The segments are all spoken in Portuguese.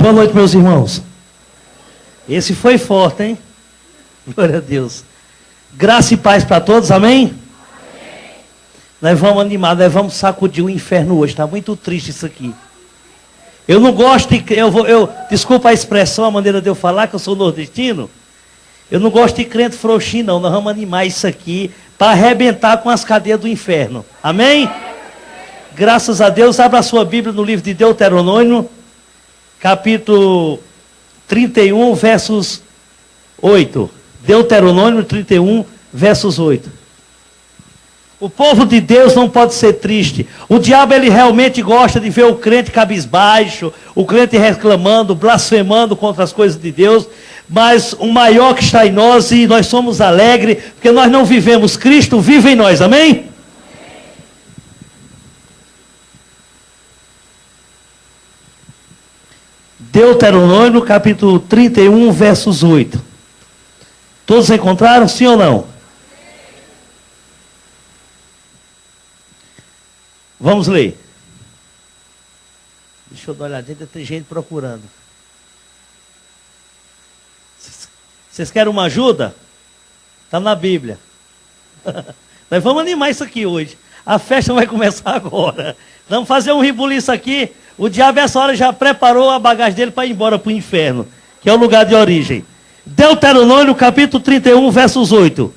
Boa noite, meus irmãos. Esse foi forte, hein? Glória a Deus. Graça e paz para todos, amém? Amém? Nós vamos animar, nós vamos sacudir o inferno hoje. Está muito triste isso aqui. Eu não gosto de... desculpa a expressão, a maneira de eu falar, que eu sou nordestino. Eu não gosto de crente frouxinho, não. Nós vamos animar isso aqui para arrebentar com as cadeias do inferno. Amém? Graças a Deus. Abra a sua Bíblia no livro de Deuteronômio, capítulo 31, versos 8. Deuteronômio 31, versos 8. O povo de Deus não pode ser triste. O diabo, ele realmente gosta de ver o crente cabisbaixo, o crente reclamando, blasfemando contra as coisas de Deus. Mas o maior que está em nós, e nós somos alegres, porque nós não vivemos, Cristo vive em nós, amém? Deuteronômio, capítulo 31, versos 8. Todos encontraram, sim ou não? Vamos ler. Deixa eu dar uma olhadinha, tem gente procurando. Vocês querem uma ajuda? Está na Bíblia. Nós vamos animar isso aqui hoje. A festa vai começar agora. Vamos fazer um rebuliço aqui. O diabo, essa hora, já preparou a bagagem dele para ir embora para o inferno, que é o lugar de origem. Deuteronômio, capítulo 31, versos 8.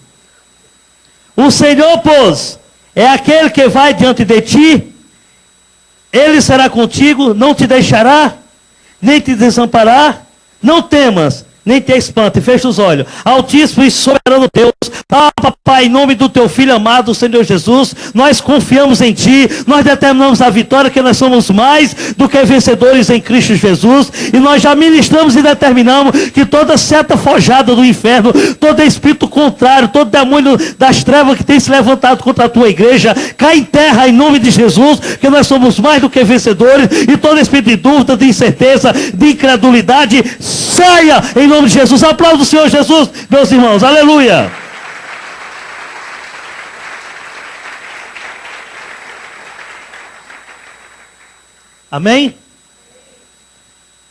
O Senhor, pois, é aquele que vai diante de ti. Ele será contigo, não te deixará, nem te desamparar. Não temas, nem te espante. Fecha os olhos. Altíssimo e soberano Deus, Pai, em nome do teu Filho amado, Senhor Jesus, nós confiamos em Ti, nós determinamos a vitória, que nós somos mais do que vencedores em Cristo Jesus, e nós já ministramos e determinamos que toda seta forjada do inferno, todo espírito contrário, todo demônio das trevas que tem se levantado contra a Tua igreja, cai em terra em nome de Jesus, que nós somos mais do que vencedores, e todo espírito de dúvida, de incerteza, de incredulidade, saia em nome de Jesus. Aplauda o Senhor Jesus, meus irmãos, aleluia. Amém?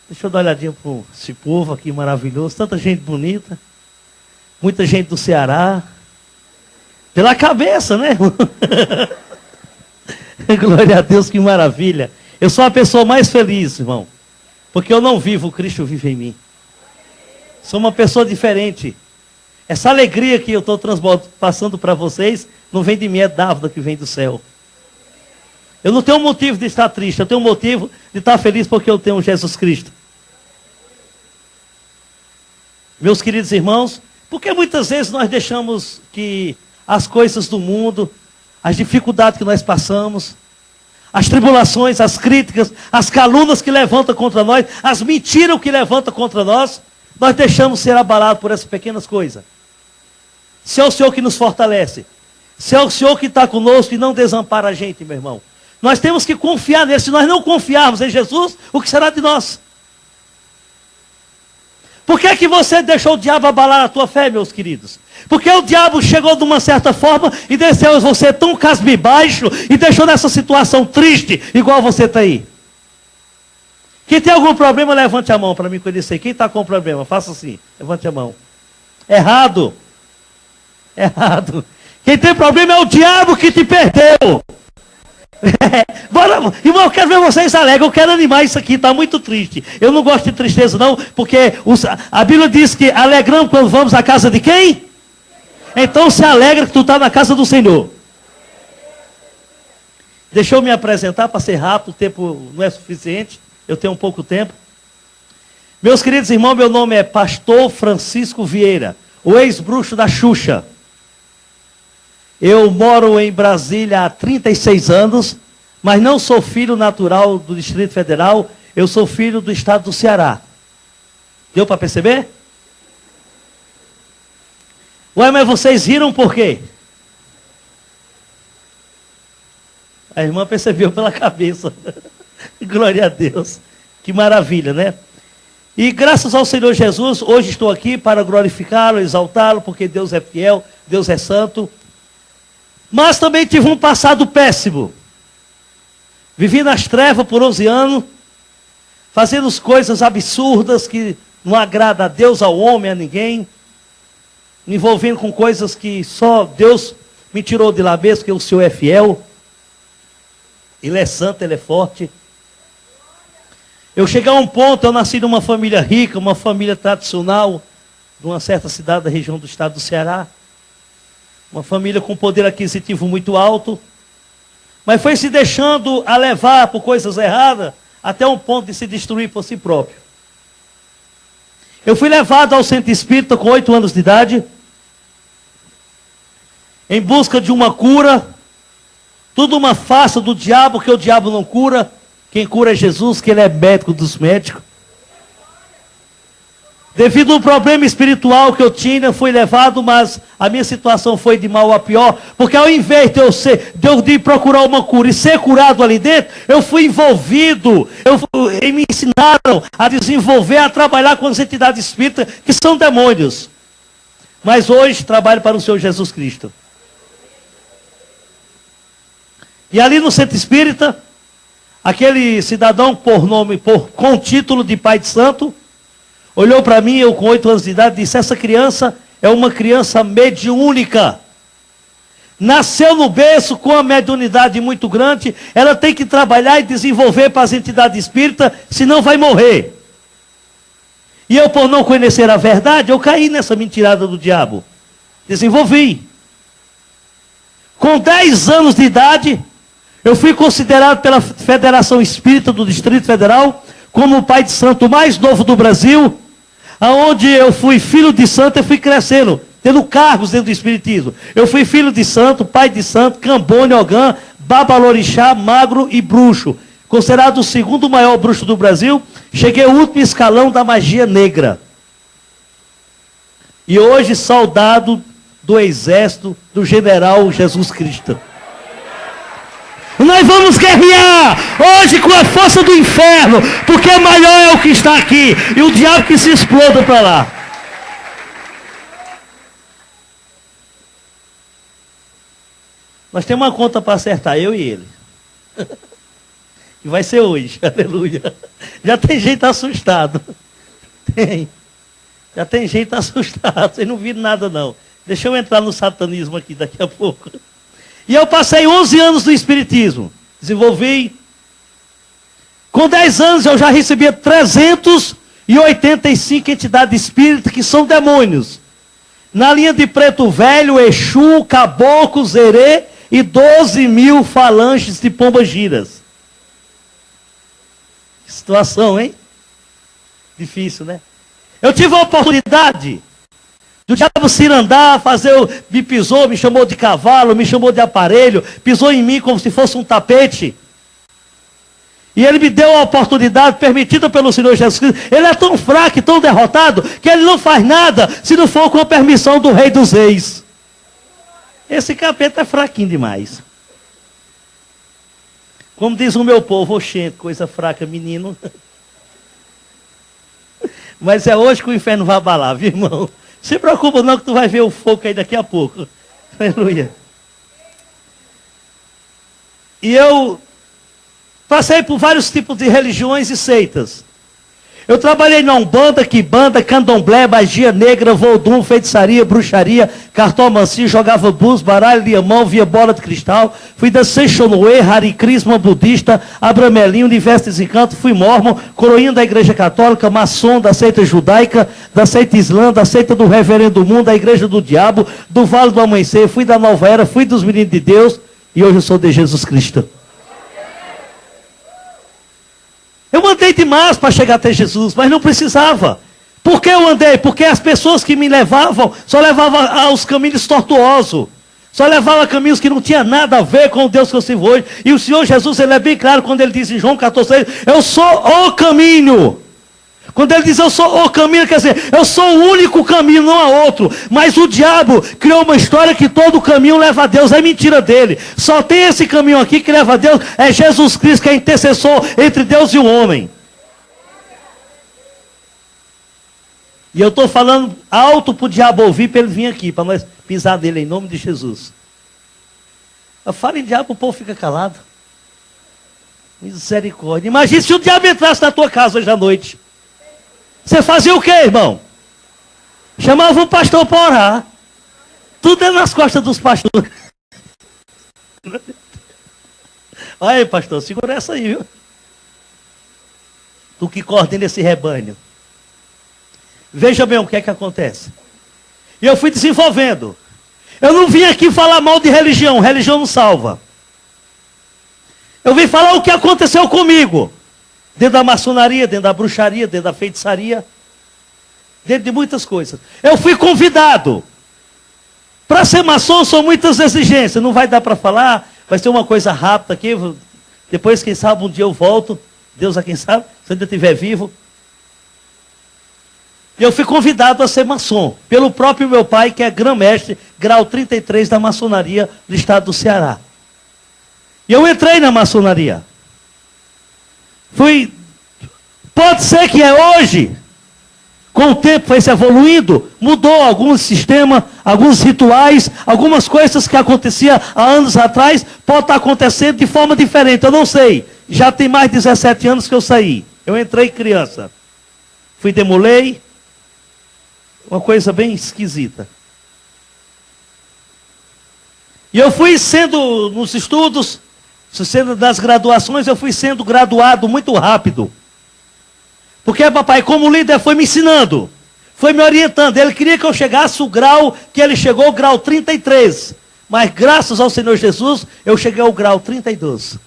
Deixa eu dar uma olhadinha para esse povo aqui maravilhoso. Tanta gente bonita. Muita gente do Ceará. Pela cabeça, né? Glória a Deus, que maravilha. Eu sou a pessoa mais feliz, irmão. Porque eu não vivo, Cristo vive em mim. Sou uma pessoa diferente. Essa alegria que eu estou passando para vocês, não vem de mim, é dávida que vem do céu. Eu não tenho motivo de estar triste, eu tenho motivo de estar feliz porque eu tenho Jesus Cristo. Meus queridos irmãos, porque muitas vezes nós deixamos que as coisas do mundo, as dificuldades que nós passamos, as tribulações, as críticas, as calúnias que levantam contra nós, as mentiras que levantam contra nós, nós deixamos ser abalados por essas pequenas coisas. Se é o Senhor que nos fortalece, se é o Senhor que está conosco e não desampara a gente, meu irmão. Nós temos que confiar nele. Se nós não confiarmos em Jesus, o que será de nós? Por que é que você deixou o diabo abalar a tua fé, meus queridos? Porque o diabo chegou de uma certa forma e desceu você tão casbibaixo e deixou nessa situação triste, igual você está aí. Quem tem algum problema, levante a mão para mim conhecer. Quem está com problema, faça assim, levante a mão. Errado. Errado. Quem tem problema é o diabo que te perdeu. Bora, irmão, eu quero ver vocês alegres, eu quero animar isso aqui, está muito triste. Eu não gosto de tristeza não, porque a Bíblia diz que alegramos quando vamos à casa de quem? Então se alegra que tu está na casa do Senhor. Deixa eu me apresentar para ser rápido, o tempo não é suficiente, eu tenho pouco tempo. Meus queridos irmãos, meu nome é Pastor Francisco Vieira, o ex-bruxo da Xuxa. Eu moro em Brasília há 36 anos, mas não sou filho natural do Distrito Federal, eu sou filho do estado do Ceará. Deu para perceber? Ué, mas vocês riram por quê? A irmã percebeu pela cabeça. Glória a Deus. Que maravilha, né? E graças ao Senhor Jesus, hoje estou aqui para glorificá-lo, exaltá-lo, porque Deus é fiel, Deus é santo. Mas também tive um passado péssimo. Vivi nas trevas por 11 anos. fazendo coisas absurdas que não agrada a Deus, ao homem, a ninguém, me envolvendo com coisas que só Deus me tirou de lá mesmo, que o Senhor é fiel, Ele é santo, Ele é forte. Eu cheguei a um ponto, eu nasci numa família rica, uma família tradicional, de uma certa cidade da região do estado do Ceará, uma família com poder aquisitivo muito alto, mas foi se deixando a levar por coisas erradas, até um ponto de se destruir por si próprio. Eu fui levado ao centro espírita com 8 anos de idade, em busca de uma cura, tudo uma farsa do diabo, que o diabo não cura, quem cura é Jesus, que Ele é médico dos médicos. Devido a um problema espiritual que eu tinha, fui levado, mas a minha situação foi de mal a pior, porque ao invés de eu de procurar uma cura e ser curado ali dentro, eu fui envolvido, e me ensinaram a desenvolver, a trabalhar com as entidades espíritas, que são demônios. Mas hoje trabalho para o Senhor Jesus Cristo. E ali no centro espírita, aquele cidadão com o título de pai de santo, olhou para mim, eu com 8 anos de idade, e disse: essa criança é uma criança mediúnica. Nasceu no berço com uma mediunidade muito grande, ela tem que trabalhar e desenvolver para as entidades espíritas, senão vai morrer. E eu, por não conhecer a verdade, eu caí nessa mentirada do diabo. Desenvolvi. Com 10 anos de idade, eu fui considerado pela Federação Espírita do Distrito Federal como o pai de santo mais novo do Brasil, aonde eu fui filho de santo, eu fui crescendo, tendo cargos dentro do Espiritismo. Eu fui filho de santo, pai de santo, Cambone, Ogã, Babalorixá, Magro e Bruxo. Considerado o segundo maior bruxo do Brasil, cheguei ao último escalão da magia negra. E hoje soldado do exército do general Jesus Cristo. Nós vamos guerrear hoje com a força do inferno, porque maior é o que está aqui, e o diabo que se exploda para lá. Nós temos uma conta para acertar, eu e ele. E vai ser hoje, aleluia. Já tem gente assustado. Tem. Já tem gente assustado, vocês não viram nada não. Deixa eu entrar no satanismo aqui daqui a pouco. E eu passei 11 anos no Espiritismo. Desenvolvi. Com 10 anos eu já recebia 385 entidades espíritas que são demônios. Na linha de Preto Velho, Exu, Caboclo, Zerê e 12 mil falanges de pombagiras. Que situação, hein? Difícil, né? Eu tive a oportunidade do diabo cirandar, me pisou, me chamou de cavalo, me chamou de aparelho, pisou em mim como se fosse um tapete. E ele me deu a oportunidade permitida pelo Senhor Jesus Cristo. Ele é tão fraco e tão derrotado, que ele não faz nada se não for com a permissão do Rei dos Reis. Esse capeta é fraquinho demais. Como diz o meu povo, oxente, coisa fraca, menino. Mas é hoje que o inferno vai abalar, viu, irmão? Se preocupa não, que tu vai ver o fogo aí daqui a pouco. Aleluia. E eu passei por vários tipos de religiões e seitas. Eu trabalhei na Umbanda, Quimbanda, Candomblé, magia negra, voodoo, feitiçaria, bruxaria, cartomancia, jogava bus, baralho, lia mão, via bola de cristal. Fui da Seixonoe, Hare Krishna, budista, Abramelinho, Universo Desencanto, fui mormon, coroinha da Igreja Católica, maçom da seita judaica, da seita islã, da seita do Reverendo Mundo, da Igreja do Diabo, do Vale do Amanhecer, fui da Nova Era, fui dos Meninos de Deus e hoje eu sou de Jesus Cristo. Eu andei demais para chegar até Jesus, mas não precisava. Por que eu andei? Porque as pessoas que me levavam, só levavam aos caminhos tortuosos. Só levavam a caminhos que não tinha nada a ver com o Deus que eu sirvo hoje. E o Senhor Jesus, ele é bem claro quando ele diz em João 14, eu sou o caminho. Quando ele diz eu sou o caminho, quer dizer, eu sou o único caminho, não há outro. Mas o diabo criou uma história que todo caminho leva a Deus. É mentira dele. Só tem esse caminho aqui que leva a Deus. É Jesus Cristo que é intercessor entre Deus e o homem. E eu estou falando alto para o diabo ouvir, para ele vir aqui, para nós pisar nele em nome de Jesus. Eu falo em diabo, o povo fica calado. Misericórdia. Imagina se o diabo entrasse na tua casa hoje à noite. Você fazia o quê, irmão? Chamava o pastor para orar. Tudo é nas costas dos pastores. Olha aí, pastor, segura essa aí, viu? Tu que coordena esse rebanho. Veja bem o que é que acontece. E eu fui desenvolvendo. Eu não vim aqui falar mal de religião. Religião não salva. Eu vim falar o que aconteceu comigo. Dentro da maçonaria, dentro da bruxaria, dentro da feitiçaria. Dentro de muitas coisas. Eu fui convidado. Para ser maçom são muitas exigências. Não vai dar para falar. Vai ser uma coisa rápida aqui. Depois, quem sabe, um dia eu volto. Deus a quem sabe, se ainda estiver vivo. E eu fui convidado a ser maçom. Pelo próprio meu pai, que é grão-mestre, grau 33 da maçonaria do estado do Ceará. E eu entrei na maçonaria. Pode ser que é hoje, com o tempo foi se evoluindo, mudou alguns sistemas, alguns rituais, algumas coisas que aconteciam há anos atrás, pode estar acontecendo de forma diferente, eu não sei. Já tem mais de 17 anos que eu saí. Eu entrei criança. Fui demolei. Uma coisa bem esquisita. E eu fui sendo, nos estudos, sendo das graduações, eu fui sendo graduado muito rápido. Porque papai, como líder, foi me ensinando. Foi me orientando. Ele queria que eu chegasse o grau que ele chegou, o grau 33. Mas graças ao Senhor Jesus, eu cheguei ao grau 32.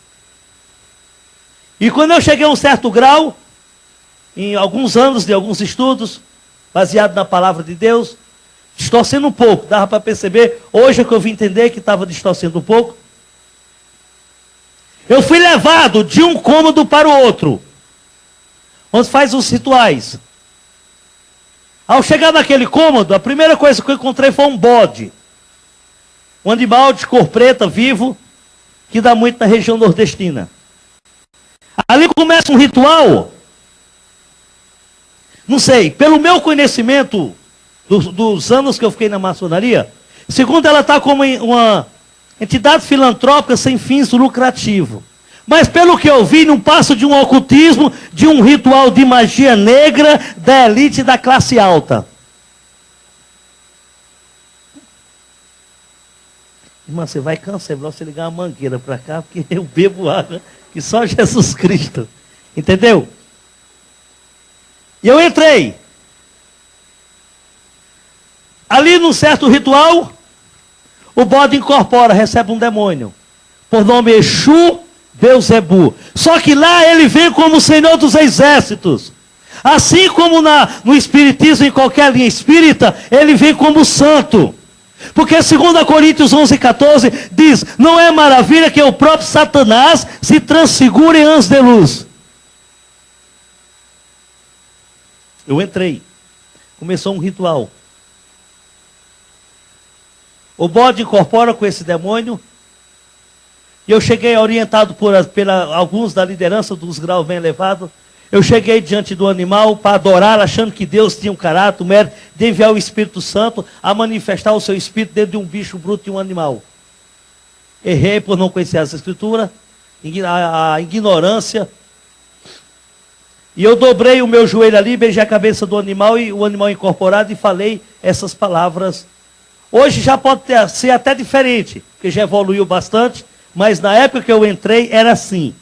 E quando eu cheguei a um certo grau, em alguns anos de alguns estudos, baseado na palavra de Deus, distorcendo um pouco, dava para perceber, hoje é que eu vim entender que estava distorcendo um pouco. Eu fui levado de um cômodo para o outro, onde faz os rituais. Ao chegar naquele cômodo, a primeira coisa que eu encontrei foi um bode. Um animal de cor preta, vivo, que dá muito na região nordestina. Ali começa um ritual. Não sei, pelo meu conhecimento dos anos que eu fiquei na maçonaria, segundo ela está como uma entidade filantrópica sem fins lucrativos. Mas pelo que eu vi, não passa de um ocultismo, de um ritual de magia negra da elite da classe alta. Irmã, você vai cansar, é melhor você ligar uma mangueira para cá, porque eu bebo água que só Jesus Cristo. Entendeu? E eu entrei. Ali num certo ritual, o bode incorpora, recebe um demônio. Por nome Exu Beuzebu. Só que lá ele vem como Senhor dos Exércitos. Assim como no Espiritismo, em qualquer linha espírita, ele vem como santo. Porque 2 Coríntios 11:14 diz, não é maravilha que o próprio Satanás se transfigure em anjos de luz. Eu entrei. Começou um ritual. O bode incorpora com esse demônio. E eu cheguei orientado por alguns da liderança dos graus bem elevados. Eu cheguei diante do animal para adorar, achando que Deus tinha um caráter, o mérito de enviar o Espírito Santo a manifestar o seu Espírito dentro de um bicho bruto e um animal. Errei por não conhecer as Escrituras, a ignorância. E eu dobrei o meu joelho ali, beijei a cabeça do animal e o animal incorporado e falei essas palavras. Hoje já pode ser até diferente, porque já evoluiu bastante, mas na época que eu entrei era assim.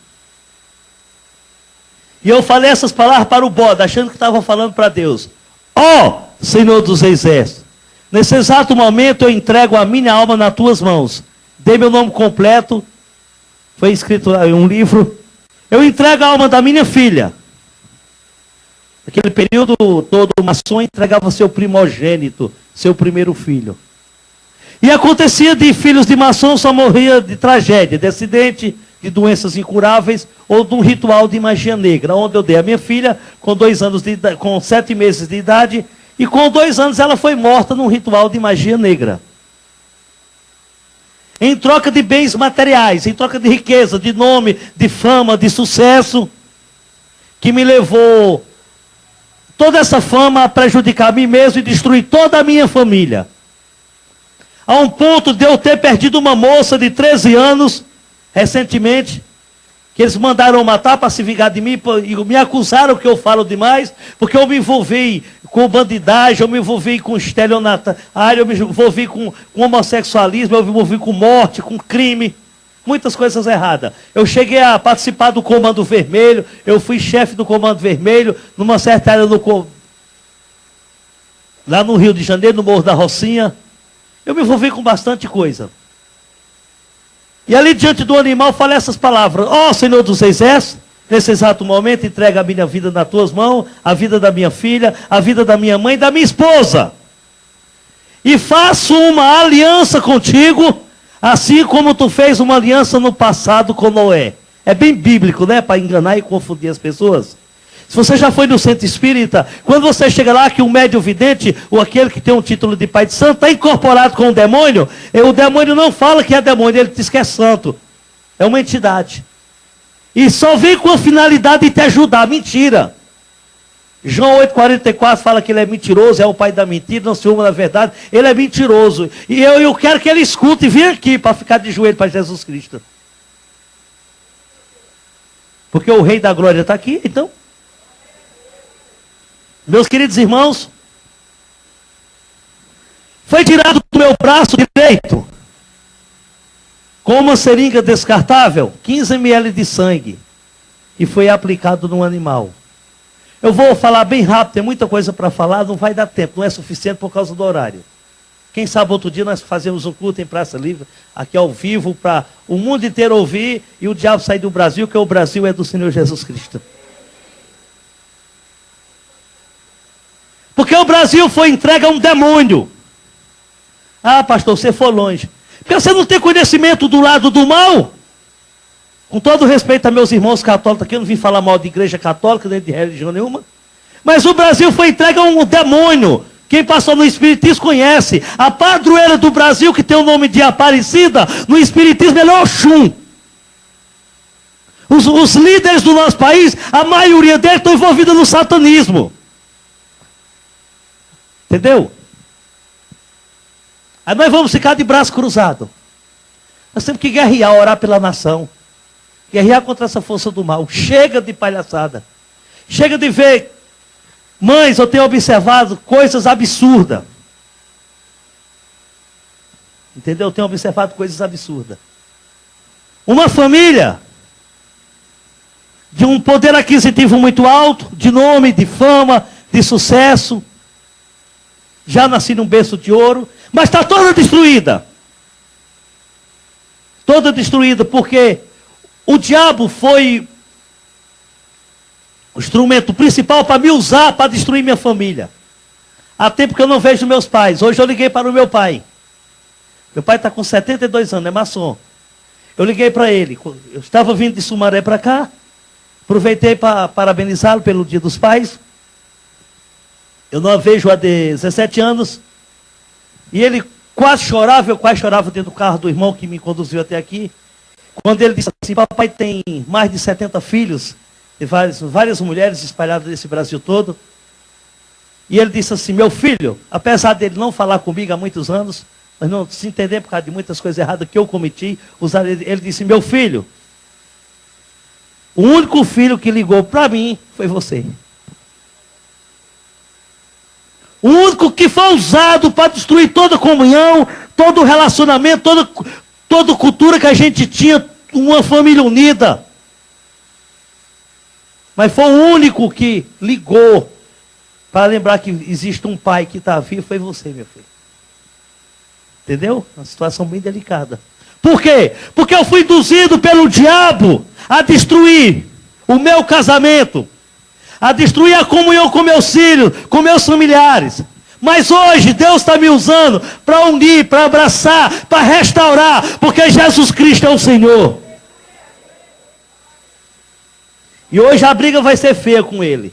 E eu falei essas palavras para o bode, achando que estava falando para Deus. Ó, Senhor dos Exércitos, nesse exato momento eu entrego a minha alma nas tuas mãos. Dei meu nome completo, foi escrito em um livro. Eu entrego a alma da minha filha. Naquele período todo, o maçom entregava seu primogênito, seu primeiro filho. E acontecia de filhos de maçom só morria de tragédia, de acidente, de doenças incuráveis ou de um ritual de magia negra, onde eu dei a minha filha com 2 anos de idade, com 7 meses de idade, e com 2 anos ela foi morta num ritual de magia negra. Em troca de bens materiais, em troca de riqueza, de nome, de fama, de sucesso, que me levou toda essa fama a prejudicar a mim mesmo e destruir toda a minha família. A um ponto de eu ter perdido uma moça de 13 anos, recentemente, que eles mandaram matar para se vingar de mim, e me acusaram que eu falo demais, porque eu me envolvi com bandidagem, eu me envolvi com estelionatário, eu me envolvi com homossexualismo, eu me envolvi com morte, com crime, muitas coisas erradas. Eu cheguei a participar do Comando Vermelho, eu fui chefe do Comando Vermelho, numa certa área lá no Rio de Janeiro, no Morro da Rocinha. Eu me envolvi com bastante coisa. E ali diante do animal falei essas palavras: ó Senhor dos Exércitos, nesse exato momento entrega a minha vida nas tuas mãos, a vida da minha filha, a vida da minha mãe e da minha esposa. E faço uma aliança contigo, assim como tu fez uma aliança no passado com Noé. É bem bíblico, né? Para enganar e confundir as pessoas. Se você já foi no centro espírita, quando você chega lá que o médium vidente, ou aquele que tem um título de pai de santo, está incorporado com o demônio não fala que é demônio, ele diz que é santo. É uma entidade. E só vem com a finalidade de te ajudar. Mentira. João 8,44 fala que ele é mentiroso, é o pai da mentira, não se uma da verdade. Ele é mentiroso. E eu quero que ele escute e venha aqui para ficar de joelho para Jesus Cristo. Porque o Rei da Glória está aqui, então. Meus queridos irmãos, foi tirado do meu braço direito, com uma seringa descartável, 15 ml de sangue, e foi aplicado num animal. Eu vou falar bem rápido, tem muita coisa para falar, não vai dar tempo, não é suficiente por causa do horário. Quem sabe outro dia nós fazemos um culto em Praça Livre, aqui ao vivo, para o mundo inteiro ouvir, e o diabo sair do Brasil, que o Brasil é do Senhor Jesus Cristo. Porque o Brasil foi entregue a um demônio. Ah, pastor, você foi longe. Porque você não tem conhecimento do lado do mal. Com todo respeito a meus irmãos católicos aqui, eu não vim falar mal de igreja católica, nem de religião nenhuma. Mas o Brasil foi entregue a um demônio. Quem passou no Espiritismo conhece. A padroeira do Brasil, que tem o nome de Aparecida, no Espiritismo é Oxum. Os líderes do nosso país, a maioria deles estão envolvidos no satanismo. Entendeu? Aí nós vamos ficar de braço cruzado. Nós temos que guerrear, orar pela nação. Guerrear contra essa força do mal. Chega de palhaçada. Chega de ver. Mães, eu tenho observado coisas absurdas. Entendeu? Eu tenho observado coisas absurdas. Uma família de um poder aquisitivo muito alto, de nome, de fama, de sucesso. Já nasci num berço de ouro, mas está toda destruída. Toda destruída, porque o diabo foi o instrumento principal para me usar, para destruir minha família. Há tempo que eu não vejo meus pais. Hoje eu liguei para o meu pai. Meu pai está com 72 anos, é maçom. Eu liguei para ele. Eu estava vindo de Sumaré para cá. Aproveitei para parabenizá-lo pelo Dia dos Pais. Eu não a vejo há 17 anos. E ele quase chorava, eu quase chorava dentro do carro do irmão que me conduziu até aqui. Quando ele disse assim: papai tem mais de 70 filhos, e várias mulheres espalhadas nesse Brasil todo. E ele disse assim: meu filho, apesar dele não falar comigo há muitos anos, mas não se entender por causa de muitas coisas erradas que eu cometi, ele disse: meu filho, o único filho que ligou para mim foi você. O único que foi usado para destruir toda a comunhão, todo o relacionamento, toda a cultura que a gente tinha, uma família unida. Mas foi o único que ligou para lembrar que existe um pai que está vivo, foi você, meu filho. Entendeu? Uma situação bem delicada. Por quê? Porque eu fui induzido pelo diabo a destruir o meu casamento, a destruir a comunhão com meus filhos, com meus familiares. Mas hoje Deus está me usando para unir, para abraçar, para restaurar, porque Jesus Cristo é o Senhor. E hoje a briga vai ser feia com ele.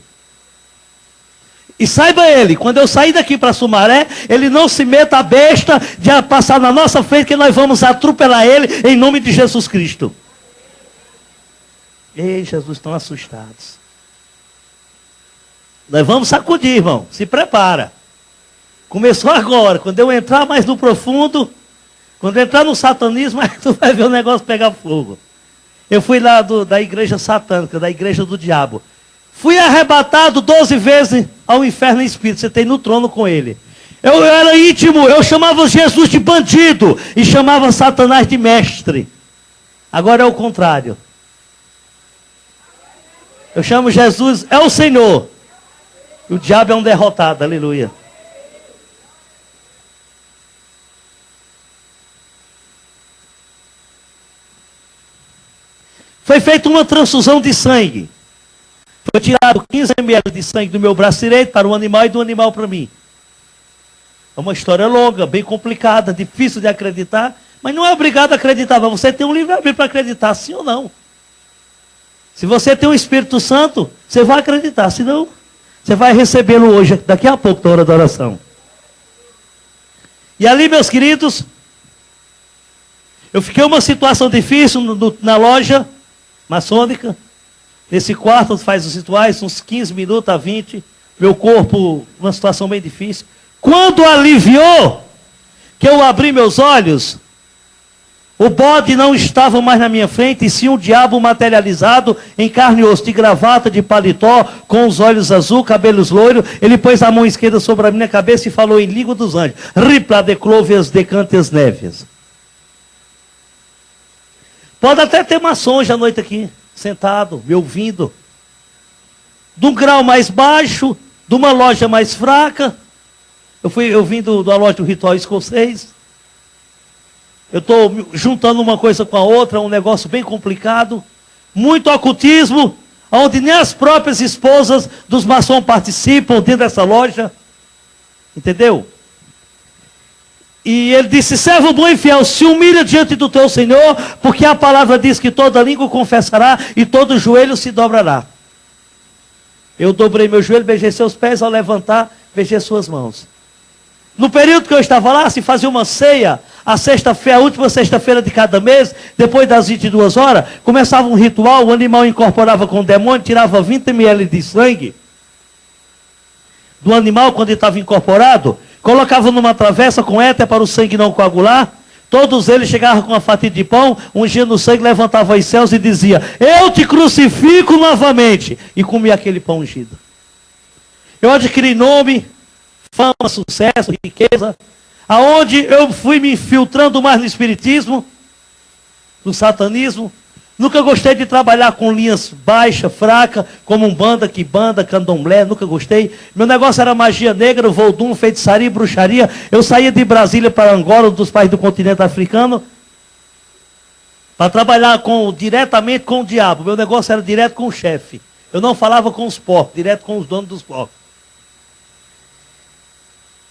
E saiba ele, quando eu sair daqui para Sumaré, ele não se meta a besta de passar na nossa frente, que nós vamos atropelar ele em nome de Jesus Cristo. Ei, Jesus, estão assustados. Nós vamos sacudir, irmão. Se prepara. Começou agora. Quando eu entrar mais no profundo, quando eu entrar no satanismo, aí tu vai ver o negócio pegar fogo. Eu fui lá da igreja satânica, da igreja do diabo. Fui arrebatado 12 vezes ao inferno em espírito. Sentei no trono com ele. Eu era íntimo, eu chamava Jesus de bandido e chamava Satanás de mestre. Agora é o contrário. Eu chamo Jesus, é o Senhor. E o diabo é um derrotado, aleluia. Foi feita uma transfusão de sangue. Foi tirado 15 ml de sangue do meu braço direito para o animal e do animal para mim. É uma história longa, bem complicada, difícil de acreditar, mas não é obrigado a acreditar. Mas você tem um livre-arbítrio para acreditar, sim ou não. Se você tem o Espírito Santo, você vai acreditar. Senão, você vai recebê-lo hoje, daqui a pouco, na hora da oração. E ali, meus queridos, eu fiquei uma situação difícil na loja maçônica. Nesse quarto faz os rituais, uns 15 minutos a 20. Meu corpo, uma situação bem difícil. Quando aliviou, que eu abri meus olhos, o bode não estava mais na minha frente, e sim um diabo materializado em carne e osso, de gravata, de paletó, com os olhos azul, cabelos loiros. Ele pôs a mão esquerda sobre a minha cabeça e falou em língua dos anjos: Ripla de clovias de cantes neves. Pode até ter maçons à noite aqui, sentado, me ouvindo. De um grau mais baixo, de uma loja mais fraca. Eu vim da loja do Ritual Escocês. Eu estou juntando uma coisa com a outra, um negócio bem complicado. Muito ocultismo, onde nem as próprias esposas dos maçons participam dentro dessa loja. Entendeu? E ele disse: servo bom e fiel, se humilha diante do teu Senhor, porque a palavra diz que toda língua confessará e todo joelho se dobrará. Eu dobrei meu joelho, beijei seus pés, ao levantar, beijei suas mãos. No período que eu estava lá, se fazia uma ceia, a sexta-feira, a última sexta-feira de cada mês, depois das 22 horas, começava um ritual, o animal incorporava com o demônio, tirava 20 ml de sangue do animal quando ele estava incorporado, colocava numa travessa com éter para o sangue não coagular. Todos eles chegavam com uma fatia de pão, ungia no sangue, levantava os céus e dizia: eu te crucifico novamente. E comia aquele pão ungido. Eu adquiri nome, fama, sucesso, riqueza, aonde eu fui me infiltrando mais no espiritismo, no satanismo. Nunca gostei de trabalhar com linhas baixas, fracas, como umbanda, quimbanda, candomblé, nunca gostei. Meu negócio era magia negra, voodoo, feitiçaria, bruxaria. Eu saía de Brasília para Angola, dos países do continente africano, para trabalhar diretamente com o diabo. Meu negócio era direto com o chefe. Eu não falava com os porcos, direto com os donos dos porcos.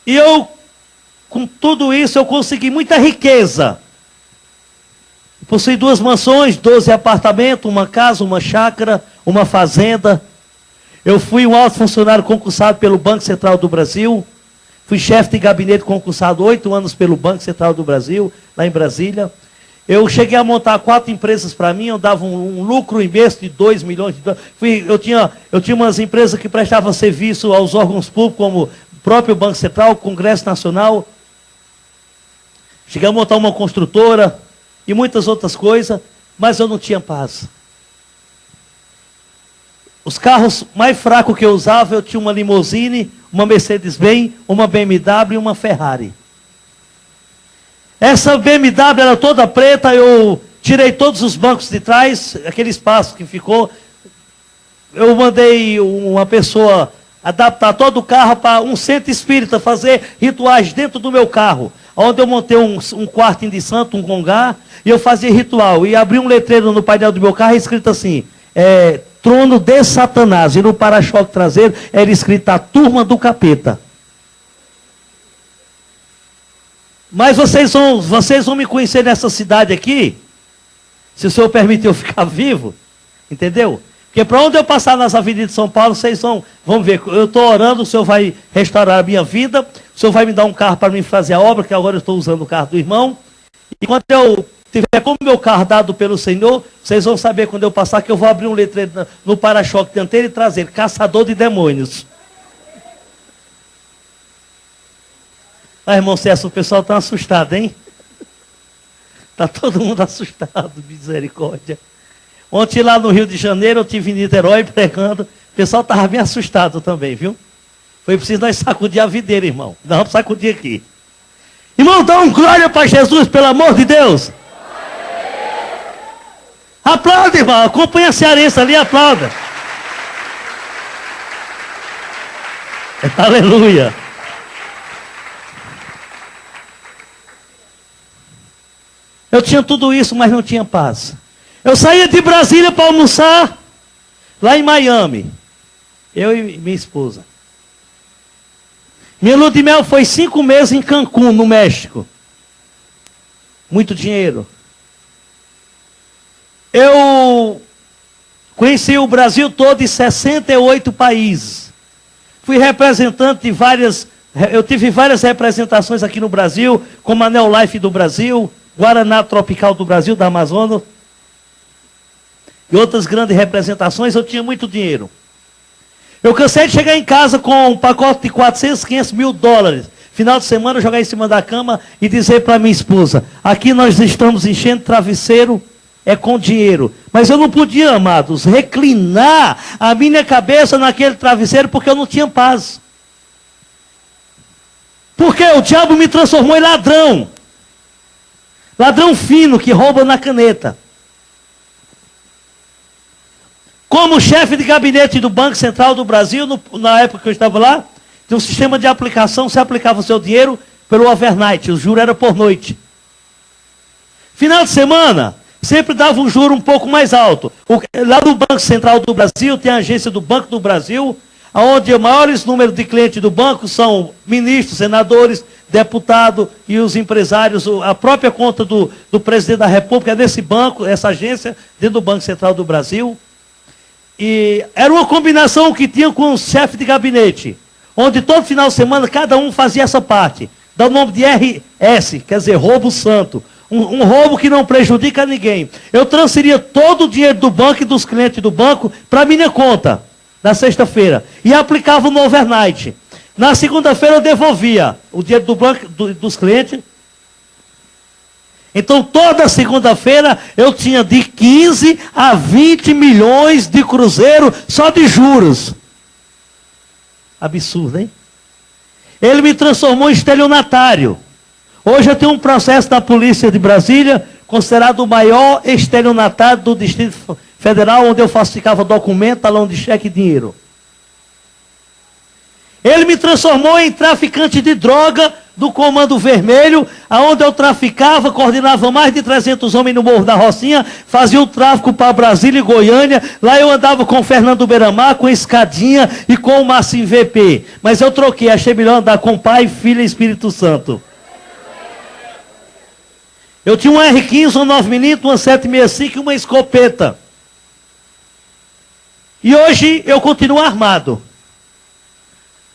E eu, com tudo isso, eu consegui muita riqueza. Possuí 2 mansões, 12 apartamentos, uma casa, uma chácara, uma fazenda. Eu fui um alto funcionário concursado pelo Banco Central do Brasil. Fui chefe de gabinete concursado 8 anos pelo Banco Central do Brasil, lá em Brasília. Eu cheguei a montar 4 empresas para mim, eu dava um lucro imenso de 2 milhões de dólares. Eu tinha umas empresas que prestavam serviço aos órgãos públicos, como o próprio Banco Central, Congresso Nacional. Cheguei a montar uma construtora e muitas outras coisas, mas eu não tinha paz. Os carros mais fracos que eu usava, eu tinha uma limousine, uma Mercedes-Benz, uma BMW e uma Ferrari. Essa BMW era toda preta, eu tirei todos os bancos de trás, aquele espaço que ficou. Eu mandei uma pessoa adaptar todo o carro para um centro espírita, fazer rituais dentro do meu carro. Onde eu montei um quartinho de santo, um congá, e eu fazia ritual. E abri um letreiro no painel do meu carro, escrito assim: trono de Satanás. E no para-choque traseiro era escrito: a turma do capeta. Mas vocês vão me conhecer nessa cidade aqui, se o Senhor permitir eu ficar vivo, entendeu? Porque para onde eu passar nas avenidas de São Paulo, vocês vão ver. Eu estou orando, o Senhor vai restaurar a minha vida, o Senhor vai me dar um carro para mim fazer a obra, que agora eu estou usando o carro do irmão. E quando eu tiver com o meu carro dado pelo Senhor, vocês vão saber quando eu passar que eu vou abrir um letreiro no para-choque dianteiro e trazer: caçador de demônios. Ah, irmão César, o pessoal está assustado, hein? Está todo mundo assustado, misericórdia. Ontem lá no Rio de Janeiro, eu estive em Niterói pregando. O pessoal estava bem assustado também, viu? Foi preciso nós sacudir a videira, irmão. Nós vamos sacudir aqui. Irmão, dá um glória para Jesus, pelo amor de Deus. Aplauda, irmão. Acompanha a cearense ali, aplauda. Aleluia. Eu tinha tudo isso, mas não tinha paz. Eu saía de Brasília para almoçar lá em Miami. Eu e minha esposa. Minha lua de mel foi 5 meses em Cancún, no México. Muito dinheiro. Eu conheci o Brasil todo em 68 países. Fui representante de várias... Eu tive várias representações aqui no Brasil, como a Neolife do Brasil, Guaraná Tropical do Brasil, da Amazonas, e outras grandes representações. Eu tinha muito dinheiro. Eu cansei de chegar em casa com um pacote de 400, 500 mil dólares. Final de semana, jogar em cima da cama e dizer para minha esposa, aqui nós estamos enchendo travesseiro, é com dinheiro. Mas eu não podia, amados, reclinar a minha cabeça naquele travesseiro, porque eu não tinha paz. Porque o diabo me transformou em ladrão. Ladrão fino, que rouba na caneta. Como chefe de gabinete do Banco Central do Brasil, na época que eu estava lá, tinha um sistema de aplicação, você aplicava o seu dinheiro pelo overnight, o juro era por noite. Final de semana, sempre dava um juro um pouco mais alto. Lá no Banco Central do Brasil, tem a agência do Banco do Brasil, onde o maior número de clientes do banco são ministros, senadores, deputados e os empresários. A própria conta do presidente da República é nesse banco, essa agência, dentro do Banco Central do Brasil. E era uma combinação que tinha com o chefe de gabinete, onde todo final de semana cada um fazia essa parte. Dá o nome de RS, quer dizer, roubo santo. Um roubo que não prejudica ninguém. Eu transferia todo o dinheiro do banco e dos clientes do banco para a minha conta, na sexta-feira. E aplicava no overnight. Na segunda-feira eu devolvia o dinheiro do banco, dos clientes. Então toda segunda-feira eu tinha de 15 a 20 milhões de cruzeiro só de juros. Absurdo, hein? Ele me transformou em estelionatário. Hoje eu tenho um processo da Polícia de Brasília, considerado o maior estelionatário do Distrito Federal, onde eu falsificava documento, talão de cheque e dinheiro. Ele me transformou em traficante de droga do Comando Vermelho, aonde eu traficava, coordenava mais de 300 homens no Morro da Rocinha, fazia o tráfico para Brasília e Goiânia. Lá eu andava com o Fernando Beiramar, com Escadinha e com o Marcinho VP. Mas eu troquei, achei melhor andar com Pai, Filho e Espírito Santo. Eu tinha um R15, um 9mm, uma 765 e uma escopeta. E hoje eu continuo armado.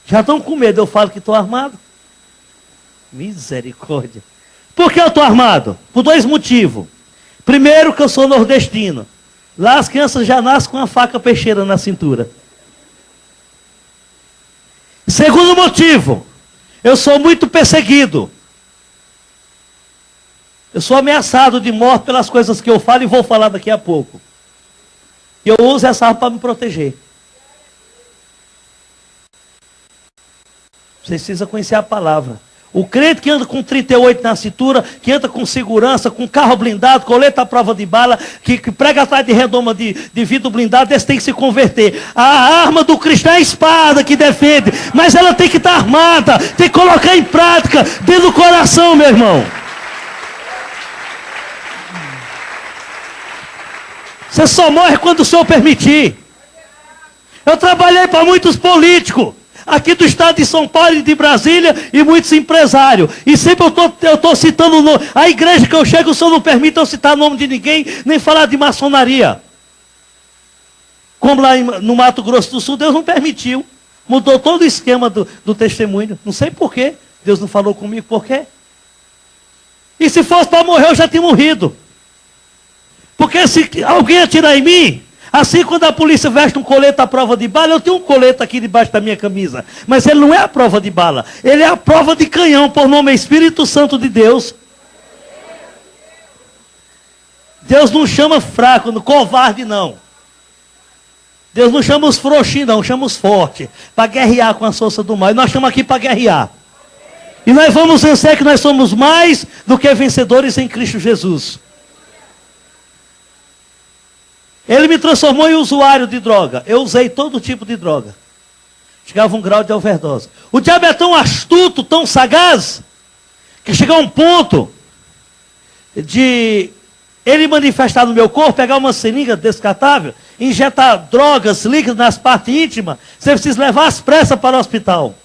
Já estão com medo, eu falo que estou armado? Misericórdia. Por que eu estou armado? Por 2 motivos. Primeiro, que eu sou nordestino. Lá as crianças já nascem com uma faca peixeira na cintura. Segundo motivo, eu sou muito perseguido. Eu sou ameaçado de morte pelas coisas que eu falo e vou falar daqui a pouco. E eu uso essa arma para me proteger. Você precisa conhecer a palavra. O crente que anda com 38 na cintura, que anda com segurança, com carro blindado, coleta à prova de bala, que prega atrás de redoma de vidro blindado, esse tem que se converter. A arma do cristão é a espada que defende, mas ela tem que estar armada, tem que colocar em prática, dentro do coração, meu irmão. Você só morre quando o Senhor permitir. Eu trabalhei para muitos políticos, aqui do estado de São Paulo e de Brasília, e muitos empresários. E sempre eu estou citando o nome. A igreja que eu chego, o Senhor não permite eu citar o nome de ninguém, nem falar de maçonaria. Como lá no Mato Grosso do Sul, Deus não permitiu. Mudou todo o esquema do testemunho. Não sei por quê. Deus não falou comigo por quê. E se fosse para morrer, eu já tinha morrido. Porque se alguém atirar em mim, assim quando a polícia veste um colete à prova de bala, eu tenho um colete aqui debaixo da minha camisa. Mas ele não é a prova de bala, ele é a prova de canhão, por nome Espírito Santo de Deus. Deus não chama fraco, no covarde não. Deus não chama os frouxinhos não, chama os fortes. Para guerrear com a força do mal. E nós estamos aqui para guerrear. E nós vamos vencer que nós somos mais do que vencedores em Cristo Jesus. Ele me transformou em usuário de droga. Eu usei todo tipo de droga. Chegava a um grau de overdose. O diabo é tão astuto, tão sagaz, que chegou a um ponto de ele manifestar no meu corpo, pegar uma seringa descartável, injetar drogas líquidas nas partes íntimas, você precisa levar às pressas para o hospital.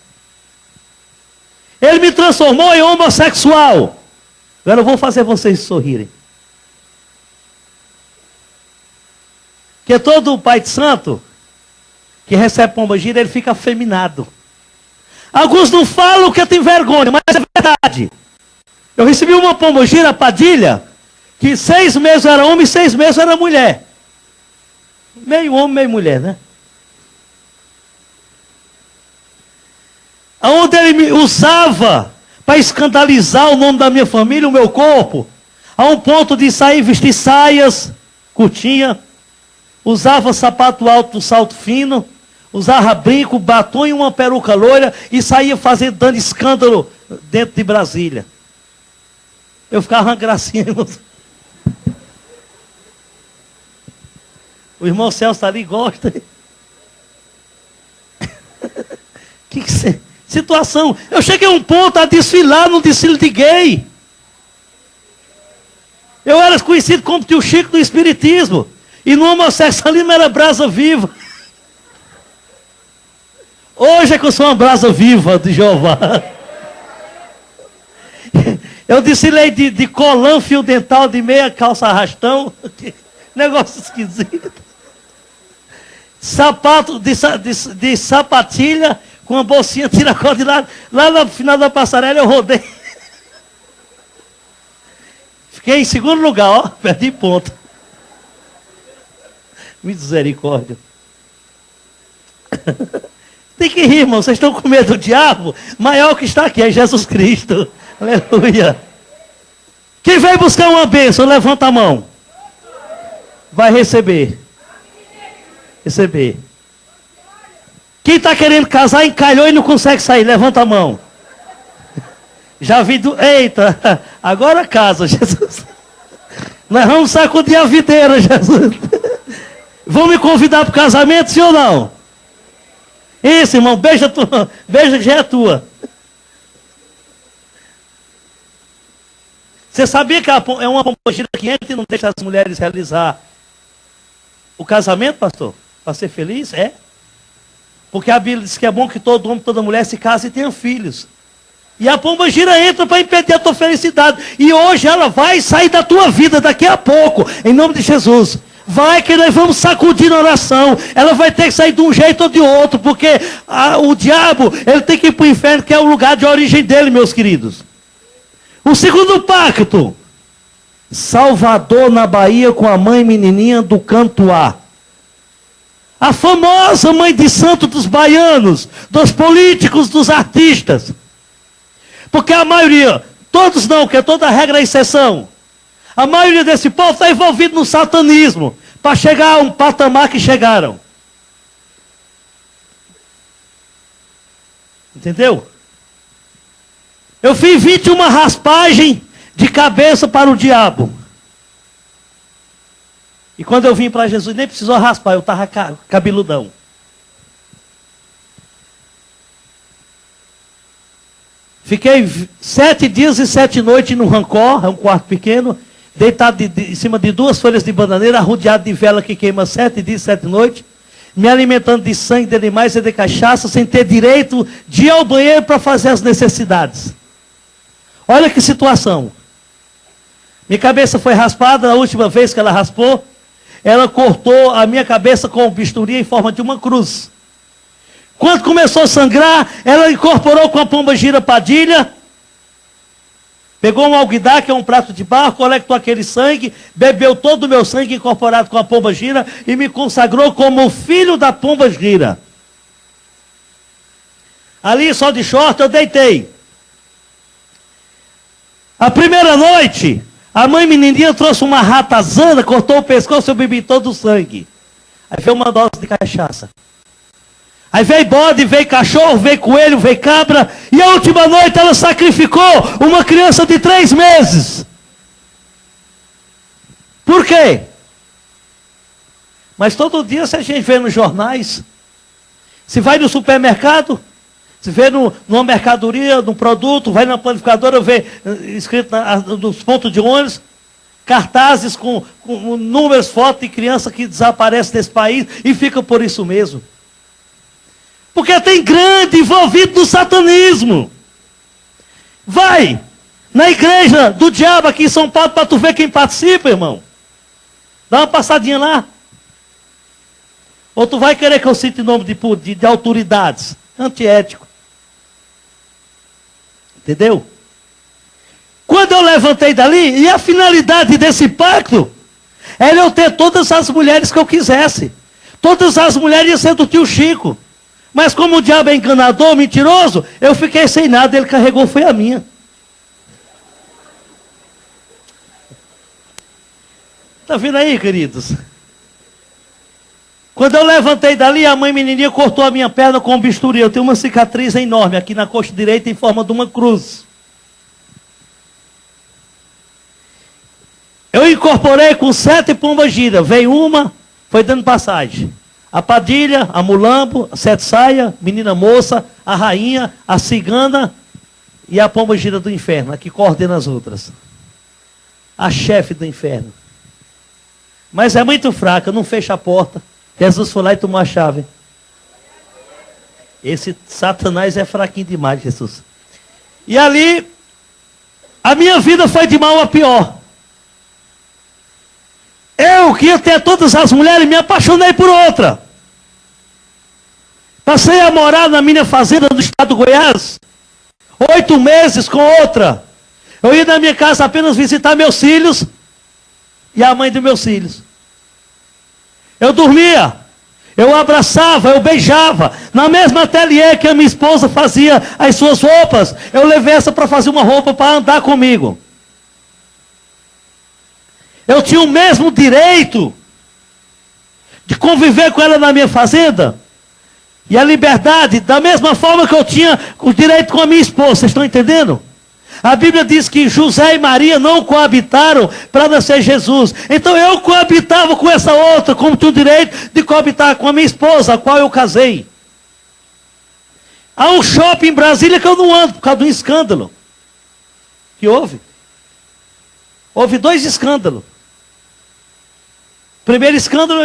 Ele me transformou em homossexual. Agora eu vou fazer vocês sorrirem. Porque todo pai de santo que recebe pomba-gira, ele fica afeminado. Alguns não falam que tem vergonha, mas é verdade. Eu recebi uma pomba-gira Padilha, que 6 meses era homem e 6 meses era mulher. Meio homem, meio mulher, né? Aonde ele me usava para escandalizar o nome da minha família, o meu corpo, a um ponto de sair vestir saias, curtinha, usava sapato alto, salto fino, usava brinco, batom e uma peruca loira e saía fazendo, dando escândalo dentro de Brasília. Eu ficava uma gracinha. O irmão Celso está ali e gosta. Que situação. Eu cheguei a um ponto a desfilar no desfile de gay. Eu era conhecido como tio Chico do Espiritismo. E no homossexualismo era brasa viva. Hoje é que eu sou uma brasa viva de Jeová. Eu desfilei de colã, fio dental, de meia calça arrastão. Negócio esquisito. Sapato de sapatilha com uma bolsinha tiracol de lado. Lá no final da passarela eu rodei. Fiquei em segundo lugar, ó. Perdi ponto. Misericórdia. Tem que rir, irmão. Vocês estão com medo do diabo? Maior que está aqui é Jesus Cristo. Aleluia. Quem vai buscar uma bênção, levanta a mão. Vai receber. Receber. Quem está querendo casar, encalhou e não consegue sair, levanta a mão. Já vi do... Eita, agora casa, Jesus. Nós vamos sacudir a videira, Jesus. Vão me convidar para o casamento, sim ou não? Isso, irmão, beija tua, beija que já é tua. Você sabia que é uma pomba-gira que entra e não deixa as mulheres realizar o casamento, pastor? Para ser feliz? É. Porque a Bíblia diz que é bom que todo homem, toda mulher se case e tenha filhos. E a pomba-gira entra para impedir a tua felicidade. E hoje ela vai sair da tua vida daqui a pouco, em nome de Jesus. Vai que nós vamos sacudir na oração. Ela vai ter que sair de um jeito ou de outro, porque o diabo, ele tem que ir para o inferno, que é o lugar de origem dele, meus queridos. O segundo pacto. Salvador na Bahia com a mãe menininha do Cantuá. A famosa mãe de santo dos baianos, dos políticos, dos artistas. Porque a maioria, todos não, que é toda regra é exceção. A maioria desse povo está envolvido no satanismo, para chegar a um patamar que chegaram. Entendeu? Eu fiz 21 raspagem de cabeça para o diabo. E quando eu vim para Jesus, nem precisou raspar, eu estava cabeludão. Fiquei 7 dias e 7 noites no rancor, é um quarto pequeno, deitado em cima de 2 folhas de bananeira, rodeado de vela que queima 7 dias e 7 noites, me alimentando de sangue de animais e de cachaça, sem ter direito de ir ao banheiro para fazer as necessidades. Olha que situação. Minha cabeça foi raspada, a última vez que ela raspou, ela cortou a minha cabeça com bisturi em forma de uma cruz. Quando começou a sangrar, ela incorporou com a pomba-gira Padilha, pegou um alguidar, que é um prato de barro, colectou aquele sangue, bebeu todo o meu sangue incorporado com a pomba-gira e me consagrou como filho da pomba-gira. Ali, só de short, eu deitei. A primeira noite, A mãe menininha trouxe uma ratazana, cortou o pescoço, eu bebi todo o sangue. Aí veio uma dose de cachaça. Aí veio bode, veio cachorro, veio coelho, veio cabra. E a última noite ela sacrificou uma criança de 3 meses. Por quê? Mas todo dia, se a gente vê nos jornais, se vai no supermercado, se vê numa mercadoria, num produto, vai na panificadora, vê escrito nos pontos de ônibus, cartazes com números, fotos de criança que desaparece desse país e fica por isso mesmo. Porque tem grande envolvido no satanismo. Vai na igreja do diabo aqui em São Paulo para tu ver quem participa, irmão. Dá uma passadinha lá. Ou tu vai querer que eu cite nome de autoridades? Antiético. Entendeu? Quando eu levantei dali, e a finalidade desse pacto era eu ter todas as mulheres que eu quisesse. Todas as mulheres iam ser do tio Chico. Mas como o diabo é enganador, mentiroso, eu fiquei sem nada, ele carregou, foi a minha. Está vendo aí, queridos? Quando eu levantei dali, a mãe menininha cortou a minha perna com um bisturi. Eu tenho uma cicatriz enorme aqui na coxa direita em forma de uma cruz. Eu incorporei com 7 pombagiras. Veio uma, foi dando passagem. A Padilha, a Mulambo, a Sete Saia, Menina Moça, a Rainha, a Cigana e a pombagira do inferno, a que coordena as outras. A chefe do inferno. Mas é muito fraca, não fecha a porta. Jesus foi lá e tomou a chave. Esse Satanás é fraquinho demais, Jesus. E ali, a minha vida foi de mal a pior. Eu que ia ter todas as mulheres, me apaixonei por outra. Passei a morar na minha fazenda do estado do Goiás. 8 meses com outra. Eu ia na minha casa apenas visitar meus filhos e a mãe dos meus filhos. Eu dormia, eu abraçava, eu beijava. Na mesma ateliê que a minha esposa fazia as suas roupas, eu levei essa para fazer uma roupa para andar comigo. Eu tinha o mesmo direito de conviver com ela na minha fazenda. E a liberdade, da mesma forma que eu tinha o direito com a minha esposa. Vocês estão entendendo? A Bíblia diz que José e Maria não coabitaram para nascer Jesus. Então eu coabitava com essa outra, como tinha o direito de coabitar com a minha esposa, a qual eu casei. Há um shopping em Brasília que eu não ando, por causa de um escândalo. Que houve? Houve 2 escândalos. Primeiro escândalo,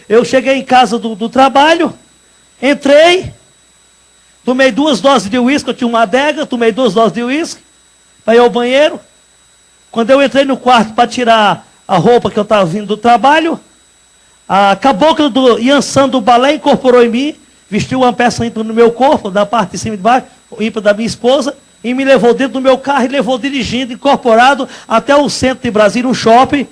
eu cheguei em casa do trabalho, entrei, tomei 2 doses de uísque, eu tinha uma adega, tomei 2 doses de uísque, para ir ao banheiro. Quando eu entrei no quarto para tirar a roupa que eu estava vindo do trabalho, a cabocla do Yansan do balé incorporou em mim, vestiu uma peça ímpar no meu corpo, da parte de cima e de baixo, ímpar da minha esposa, e me levou dentro do meu carro e levou dirigindo, incorporado, até o centro de Brasília, um shopping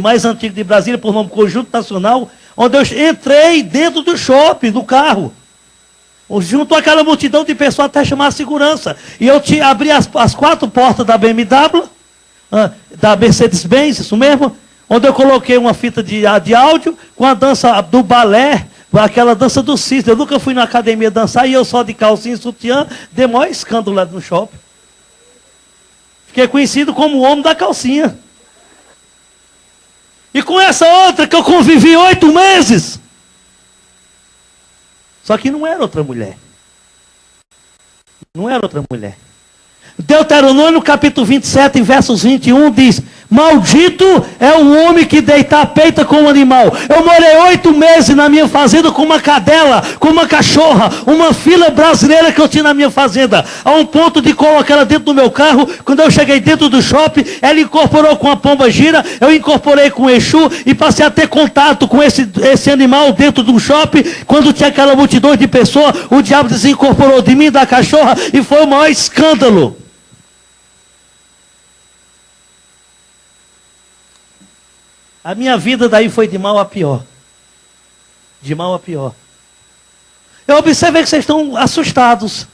mais antigo de Brasília, por nome Conjunto Nacional, onde eu entrei dentro do shopping, do carro, junto àquela multidão de pessoas até chamar a segurança. E eu abri as 4 portas da BMW, da Mercedes-Benz, isso mesmo, onde eu coloquei uma fita de áudio com a dança do balé, aquela dança do cisne. Eu nunca fui na academia dançar e eu só de calcinha e sutiã, dei maior escândalo lá no shopping. Fiquei conhecido como o homem da calcinha. E com essa outra que eu convivi 8 meses. Só que não era outra mulher. Não era outra mulher. Deuteronômio capítulo 27, versos 21 diz: maldito é o homem que deita a peita com um animal. Eu morei 8 meses na minha fazenda com uma cadela, com uma cachorra, uma fila brasileira que eu tinha na minha fazenda. A um ponto de colocar ela dentro do meu carro. Quando eu cheguei dentro do shopping, ela incorporou com a pomba gira, eu incorporei com o Exu e passei a ter contato com esse animal dentro do shopping. Quando tinha aquela multidão de pessoas, o diabo desincorporou de mim, da cachorra, e foi o maior escândalo. A minha vida daí foi de mal a pior. De mal a pior. Eu observei que vocês estão assustados.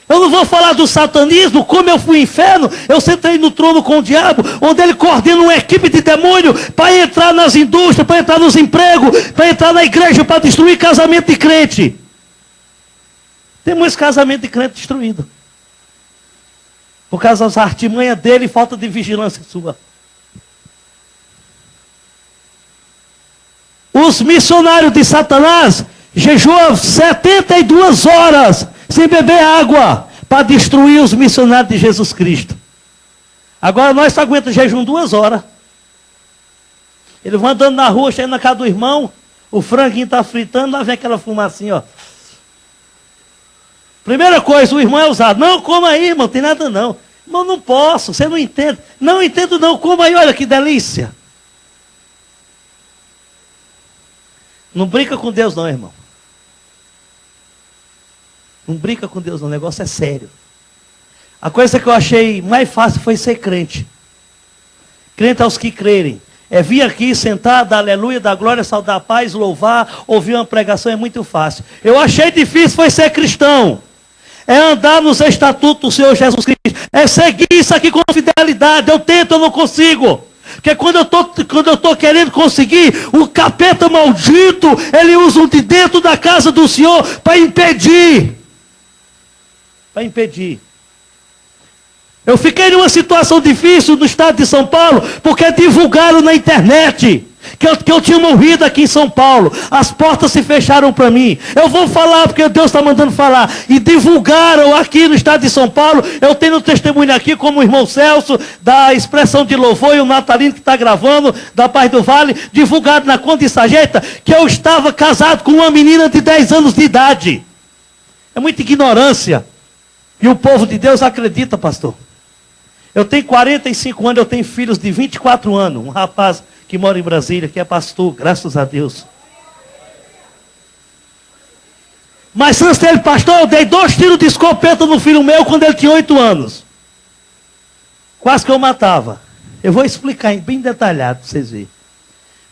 Eu não vou falar do satanismo, como eu fui ao inferno, eu sentei no trono com o diabo, onde ele coordena uma equipe de demônio para entrar nas indústrias, para entrar nos empregos, para entrar na igreja, para destruir casamento de crente. Tem muitos casamentos de crente destruídos. Por causa das artimanhas dele e falta de vigilância sua. Os missionários de Satanás jejuam 72 horas sem beber água para destruir os missionários de Jesus Cristo. Agora nós só aguentamos jejum 2 horas. Eles vão andando na rua, chegando na casa do irmão, o franguinho está fritando, lá vem aquela fumacinha, ó. Primeira coisa, o irmão é usado. Não, coma aí, irmão, tem nada não. Irmão, não posso, você não entende. Não entendo não, coma aí, olha que delícia. Não brinca com Deus não, irmão. Não brinca com Deus não, o negócio é sério. A coisa que eu achei mais fácil foi ser crente. Crente aos que crerem. É vir aqui, sentar, dar aleluia, dar glória, saudar a paz, louvar, ouvir uma pregação é muito fácil. Eu achei difícil foi ser cristão. É andar nos estatutos do Senhor Jesus Cristo. É seguir isso aqui com fidelidade. Eu tento, eu não consigo. Porque quando eu estou querendo conseguir, o capeta maldito, ele usa um de dentro da casa do Senhor para impedir. Para impedir. Eu fiquei numa situação difícil no estado de São Paulo, porque divulgaram na internet que eu tinha morrido aqui em São Paulo. As portas se fecharam para mim. Eu vou falar porque Deus está mandando falar. E divulgaram aqui no estado de São Paulo. Eu tenho um testemunho aqui, como o irmão Celso, da Expressão de Louvor, e o Natalino que está gravando, da Paz do Vale, divulgado na Conta de Sarjeta, que eu estava casado com uma menina de 10 anos de idade. É muita ignorância. E o povo de Deus acredita, pastor. Eu tenho 45 anos, eu tenho filhos de 24 anos. Um rapaz que mora em Brasília, que é pastor, graças a Deus. Mas antes dele, pastor, eu dei 2 tiros de escopeta no filho meu quando ele tinha 8 anos. Quase que eu matava. Eu vou explicar bem detalhado para vocês verem.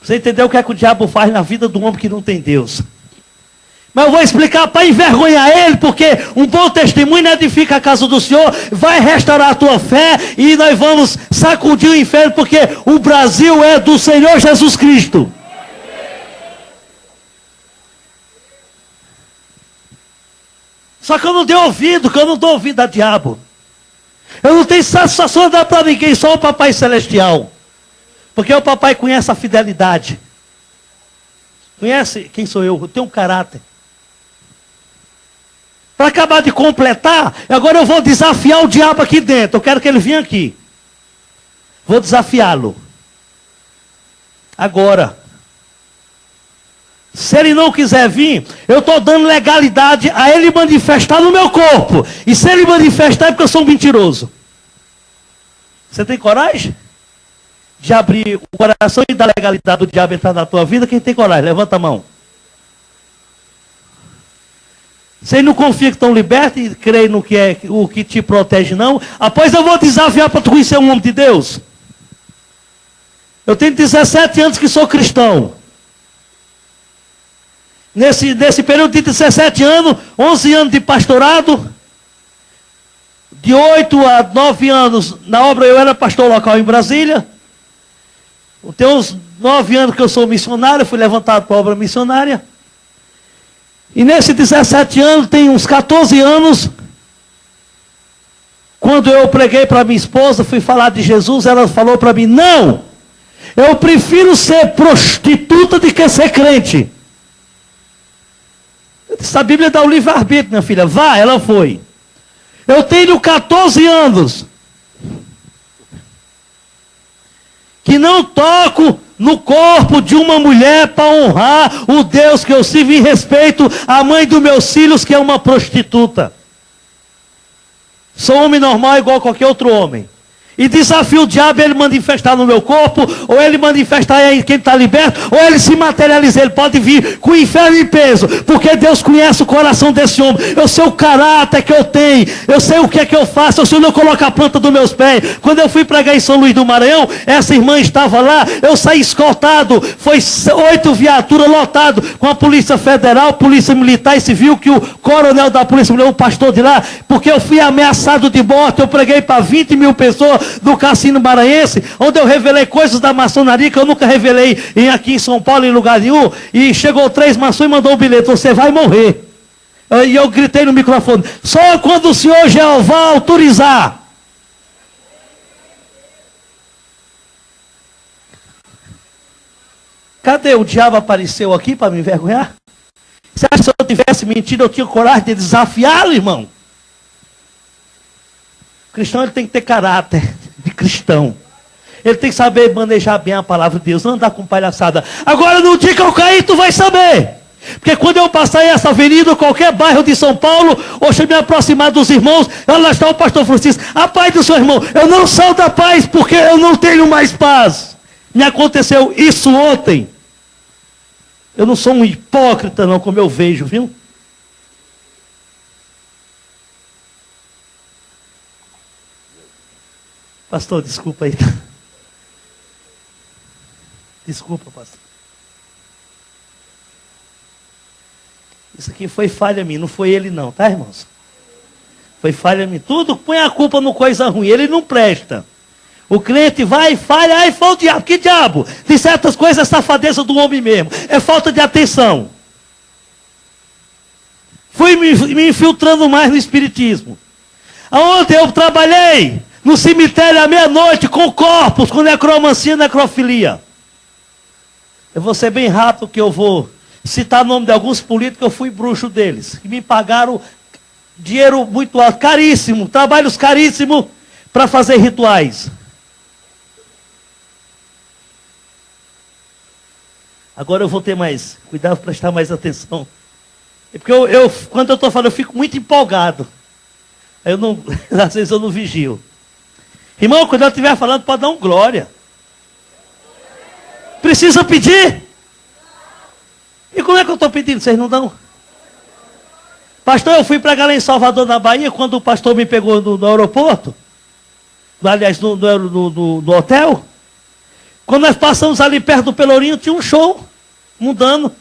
Para você entender o que é que o diabo faz na vida do homem que não tem Deus. Mas eu vou explicar para envergonhar ele, porque um bom testemunho edifica a casa do Senhor, vai restaurar a tua fé, e nós vamos sacudir o inferno, porque o Brasil é do Senhor Jesus Cristo. Só que eu não dei ouvido, que eu não dou ouvido a diabo. Eu não tenho satisfação de dar para ninguém, só o Papai Celestial. Porque o Papai conhece a fidelidade. Conhece quem sou eu? Eu tenho um caráter. Para acabar de completar, agora eu vou desafiar o diabo aqui dentro. Eu quero que ele venha aqui. Vou desafiá-lo. Agora. Se ele não quiser vir, eu estou dando legalidade a ele manifestar no meu corpo. E se ele manifestar é porque eu sou um mentiroso. Você tem coragem de abrir o coração e dar legalidade do diabo entrar na tua vida? Quem tem coragem? Levanta a mão. Você não confia que estão libertos e creem no que é o que te protege, não? Após eu vou desafiar para tu conhecer um homem de Deus. Eu tenho 17 anos que sou cristão. Nesse período de 17 anos, 11 anos de pastorado, de 8 a 9 anos na obra, eu era pastor local em Brasília. Tem uns 9 anos que eu sou missionário, fui levantado para a obra missionária. E nesses 17 anos, tem uns 14 anos, quando eu preguei para minha esposa, fui falar de Jesus, ela falou para mim, não, eu prefiro ser prostituta do que ser crente. Eu disse, a Bíblia dá o livre-arbítrio, minha filha, vá, ela foi. Eu tenho 14 anos, que não toco no corpo de uma mulher para honrar o Deus que eu sirvo, e respeito a mãe dos meus filhos, que é uma prostituta. Sou homem normal igual qualquer outro homem. E desafio o diabo ele manifestar no meu corpo, ou ele manifestar em quem está liberto, ou ele se materializar. Ele pode vir com o inferno em peso, porque Deus conhece o coração desse homem. Eu sei o caráter que eu tenho, eu sei o que é que eu faço, eu sei onde eu coloco a planta dos meus pés. Quando eu fui pregar em São Luís do Maranhão, essa irmã estava lá, eu saí escoltado, foi 8 viaturas lotadas, com a Polícia Federal, Polícia Militar e Civil, que o coronel da Polícia Militar, o pastor de lá, porque eu fui ameaçado de morte. Eu preguei para 20 mil pessoas do Cassino Maranhense, onde eu revelei coisas da maçonaria que eu nunca revelei aqui em São Paulo, em lugar nenhum. E chegou 3 maçons e mandou um bilhete: você vai morrer. E eu gritei no microfone: só quando o Senhor Jeová autorizar. Cadê? O diabo apareceu aqui para me envergonhar? Você acha que se eu tivesse mentido, eu tinha coragem de desafiá-lo, irmão? O cristão ele tem que ter caráter de cristão. Ele tem que saber manejar bem a palavra de Deus, não andar com palhaçada. Agora, no dia que eu cair, tu vai saber. Porque quando eu passar essa avenida, qualquer bairro de São Paulo, ou se eu me aproximar dos irmãos, lá está o pastor Francisco: a paz do seu irmão. Eu não sou da paz, porque eu não tenho mais paz. Me aconteceu isso ontem. Eu não sou um hipócrita, não, como eu vejo, viu? Pastor, desculpa aí. Desculpa, pastor. Isso aqui foi falha minha, não foi ele não, tá, irmãos? Foi falha minha. Tudo põe a culpa no coisa ruim, ele não presta. O crente vai e falha, aí foi o diabo. Que diabo? De certas coisas é safadeza do homem mesmo. É falta de atenção. Fui me infiltrando mais no espiritismo. Aonde eu trabalhei? No cemitério à meia-noite, com corpos, com necromancia e necrofilia. Eu vou ser bem rápido, que eu vou citar o nome de alguns políticos. Eu fui bruxo deles, que me pagaram dinheiro muito alto, caríssimo, trabalhos caríssimos, para fazer rituais. Agora eu vou ter mais cuidado, prestar mais atenção. É porque quando eu estou falando, eu fico muito empolgado. Aí às vezes eu não vigio. Irmão, quando eu estiver falando, pode dar um glória. Precisa pedir? E como é que eu estou pedindo? Vocês não dão? Pastor, eu fui pregar lá em Salvador, na Bahia, quando o pastor me pegou no aeroporto. Aliás, no hotel. Quando nós passamos ali perto do Pelourinho, tinha um show mudando.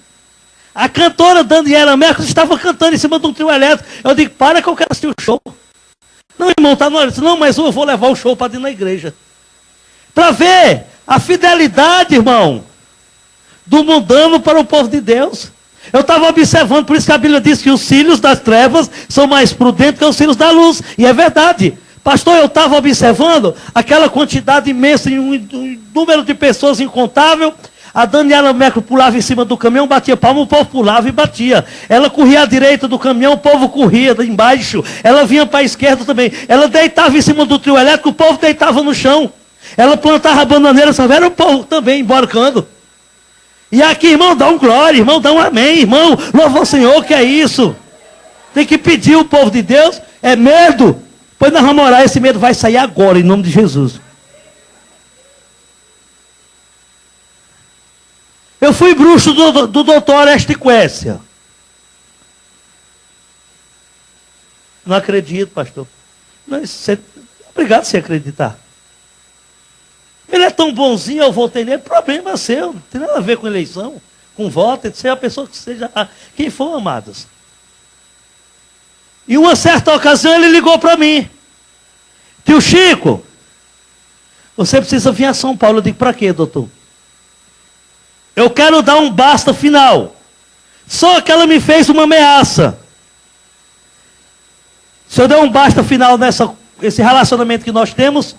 A cantora Daniela Mercury estava cantando em cima de um trio elétrico. Eu digo: para que eu quero assistir o show. Não, irmão, está na hora. Não, mas eu vou levar o show para dentro da igreja. Para ver a fidelidade, irmão, do mundano para o povo de Deus. Eu estava observando, por isso que a Bíblia diz que os filhos das trevas são mais prudentes que os filhos da luz. E é verdade. Pastor, eu estava observando aquela quantidade imensa, um número de pessoas incontável. A Daniela Mercury pulava em cima do caminhão, batia palma, o povo pulava e batia. Ela corria à direita do caminhão, o povo corria embaixo. Ela vinha para a esquerda também. Ela deitava em cima do trio elétrico, o povo deitava no chão. Ela plantava a bananeira, só era o povo também embarcando. E aqui, irmão, dá um glória, irmão, dá um amém, irmão. Louva o Senhor, que é isso. Tem que pedir o povo de Deus, é medo. Pois nós vamos orar, esse medo vai sair agora, em nome de Jesus. Eu fui bruxo do doutor Orestes Quércia. Não acredito, pastor. Obrigado por você acreditar. Ele é tão bonzinho, eu votei nele. Problema seu, não tem nada a ver com eleição, com voto, etc. A pessoa que seja quem for, amados. Em uma certa ocasião ele ligou para mim: tio Chico, você precisa vir a São Paulo. Eu digo: para quê, doutor? Eu quero dar um basta final. Só que ela me fez uma ameaça. Se eu der um basta final nesse relacionamento que nós temos,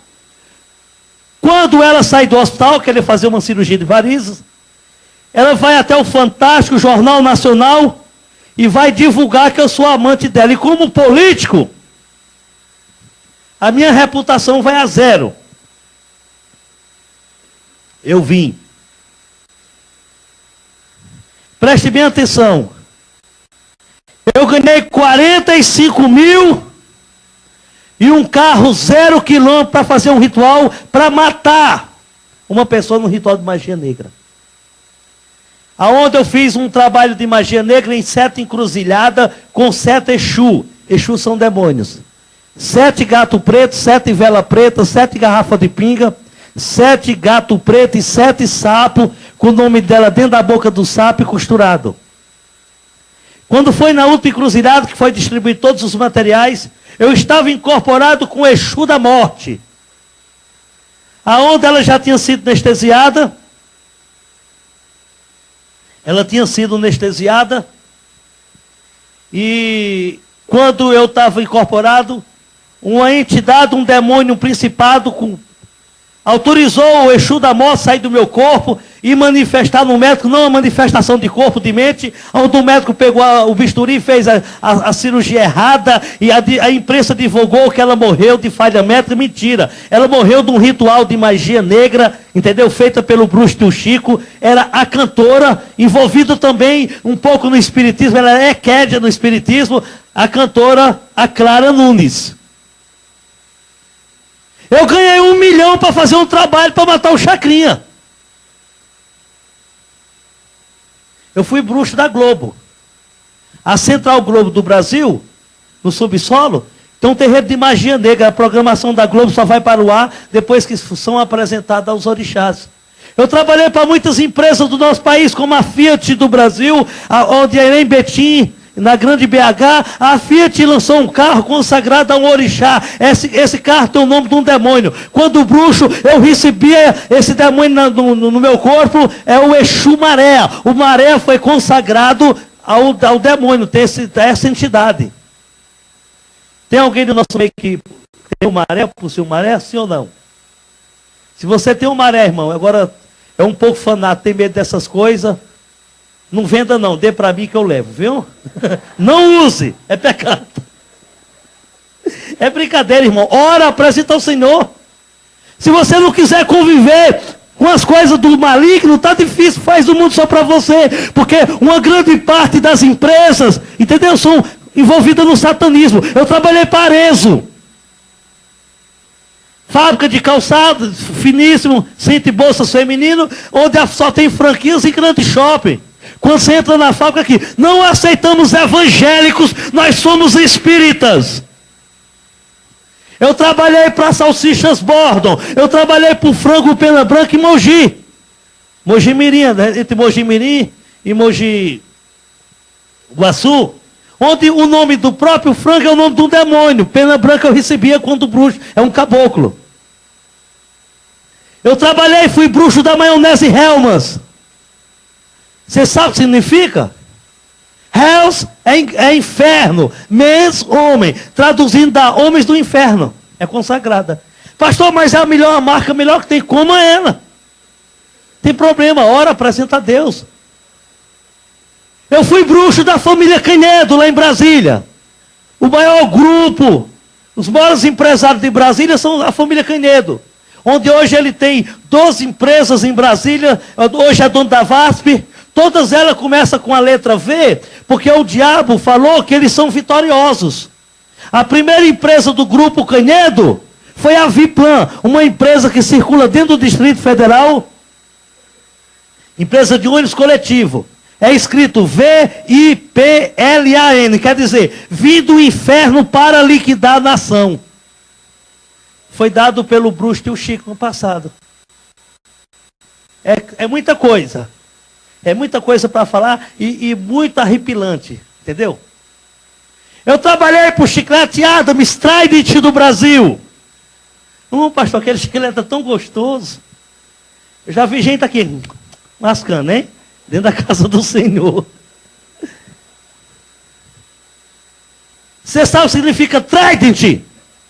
quando ela sair do hospital, querer fazer uma cirurgia de varizes, ela vai até o fantástico Jornal Nacional e vai divulgar que eu sou amante dela. E como político, a minha reputação vai a zero. Eu vim. Preste bem atenção. Eu ganhei 45.000 e um carro 0 quilômetro para fazer um ritual para matar uma pessoa no ritual de magia negra. Aonde eu fiz um trabalho de magia negra em 7 encruzilhadas com 7 Exu. Exu são demônios. 7 gato preto, 7 vela preta, 7 garrafa de pinga, 7 gato preto e 7 sapo, com o nome dela dentro da boca do sapo e costurado. Quando foi na última encruzilhada, que foi distribuir todos os materiais, eu estava incorporado com o Exu da morte. Aonde ela já tinha sido anestesiada, e quando eu estava incorporado, uma entidade, um demônio, um principado, autorizou o Exu da morte sair do meu corpo e manifestar no médico, não a manifestação de corpo, de mente, onde o médico pegou o bisturi, fez a cirurgia errada, e a imprensa divulgou que ela morreu de falha médica. Mentira. Ela morreu de um ritual de magia negra, entendeu? Feita pelo bruxo tio Chico. Era a cantora, envolvida também um pouco no espiritismo, ela é quédia no espiritismo, a cantora, a Clara Nunes. Eu ganhei 1 milhão para fazer um trabalho para matar o Chacrinha. Eu fui bruxo da Globo. A Central Globo do Brasil, no subsolo, tem um terreiro de magia negra. A programação da Globo só vai para o ar depois que são apresentadas aos orixás. Eu trabalhei para muitas empresas do nosso país, como a Fiat do Brasil, onde é em Betim, na grande BH, a Fiat lançou um carro consagrado a um orixá. Esse carro tem o nome de um demônio. Quando bruxo, eu recebia esse demônio no meu corpo, é o Exu Maré. O Maré foi consagrado ao demônio, tem essa entidade. Tem alguém do nosso meio que tem o Maré, possui o Maré, sim ou não? Se você tem o Maré, irmão, agora é um pouco fanático, tem medo dessas coisas, não venda não, dê para mim que eu levo, viu? Não use, é pecado. É brincadeira, irmão. Ora, apresenta ao Senhor. Se você não quiser conviver com as coisas do maligno, tá difícil, faz o mundo só para você. Porque uma grande parte das empresas, entendeu? São envolvidas no satanismo. Eu trabalhei para Arezzo. Fábrica de calçados, finíssimo, cinto e bolsas feminino, onde só tem franquias e grande shopping. Quando você entra na fábrica aqui, não aceitamos evangélicos, nós somos espíritas. Eu trabalhei para Salsichas Bordon, eu trabalhei para o Frango Pena Branca em Mogi. Mogi Mirim, entre Mogi Mirim e Mogi Guaçu, onde o nome do próprio frango é o nome do demônio. Pena Branca eu recebia quando bruxo, é um caboclo. Eu trabalhei, fui bruxo da maionese Hellmann's. Você sabe o que significa? Hells é inferno. Mens, homem. Traduzindo da homens do inferno. É consagrada. Pastor, mas é a marca melhor que tem. Coma ela. Tem problema. Ora, apresenta a Deus. Eu fui bruxo da família Canedo, lá em Brasília. O maior grupo, os maiores empresários de Brasília são a família Canedo. Onde hoje ele tem 12 empresas em Brasília. Hoje é dono da VASP. Todas elas começam com a letra V, porque o diabo falou que eles são vitoriosos. A primeira empresa do grupo Canedo foi a Viplan, uma empresa que circula dentro do Distrito Federal, empresa de ônibus coletivo. É escrito V-I-P-L-A-N, quer dizer, vim do inferno para liquidar a nação. Foi dado pelo bruxo tio Chico no passado. É muita coisa. É muita coisa para falar e muito arrepilante, entendeu? Eu trabalhei para o Chiclete Adams, Trident do Brasil. Pastor, aquele chiclete é tão gostoso. Eu já vi gente aqui, mascando, hein? Dentro da casa do Senhor. Você sabe o que significa Trident?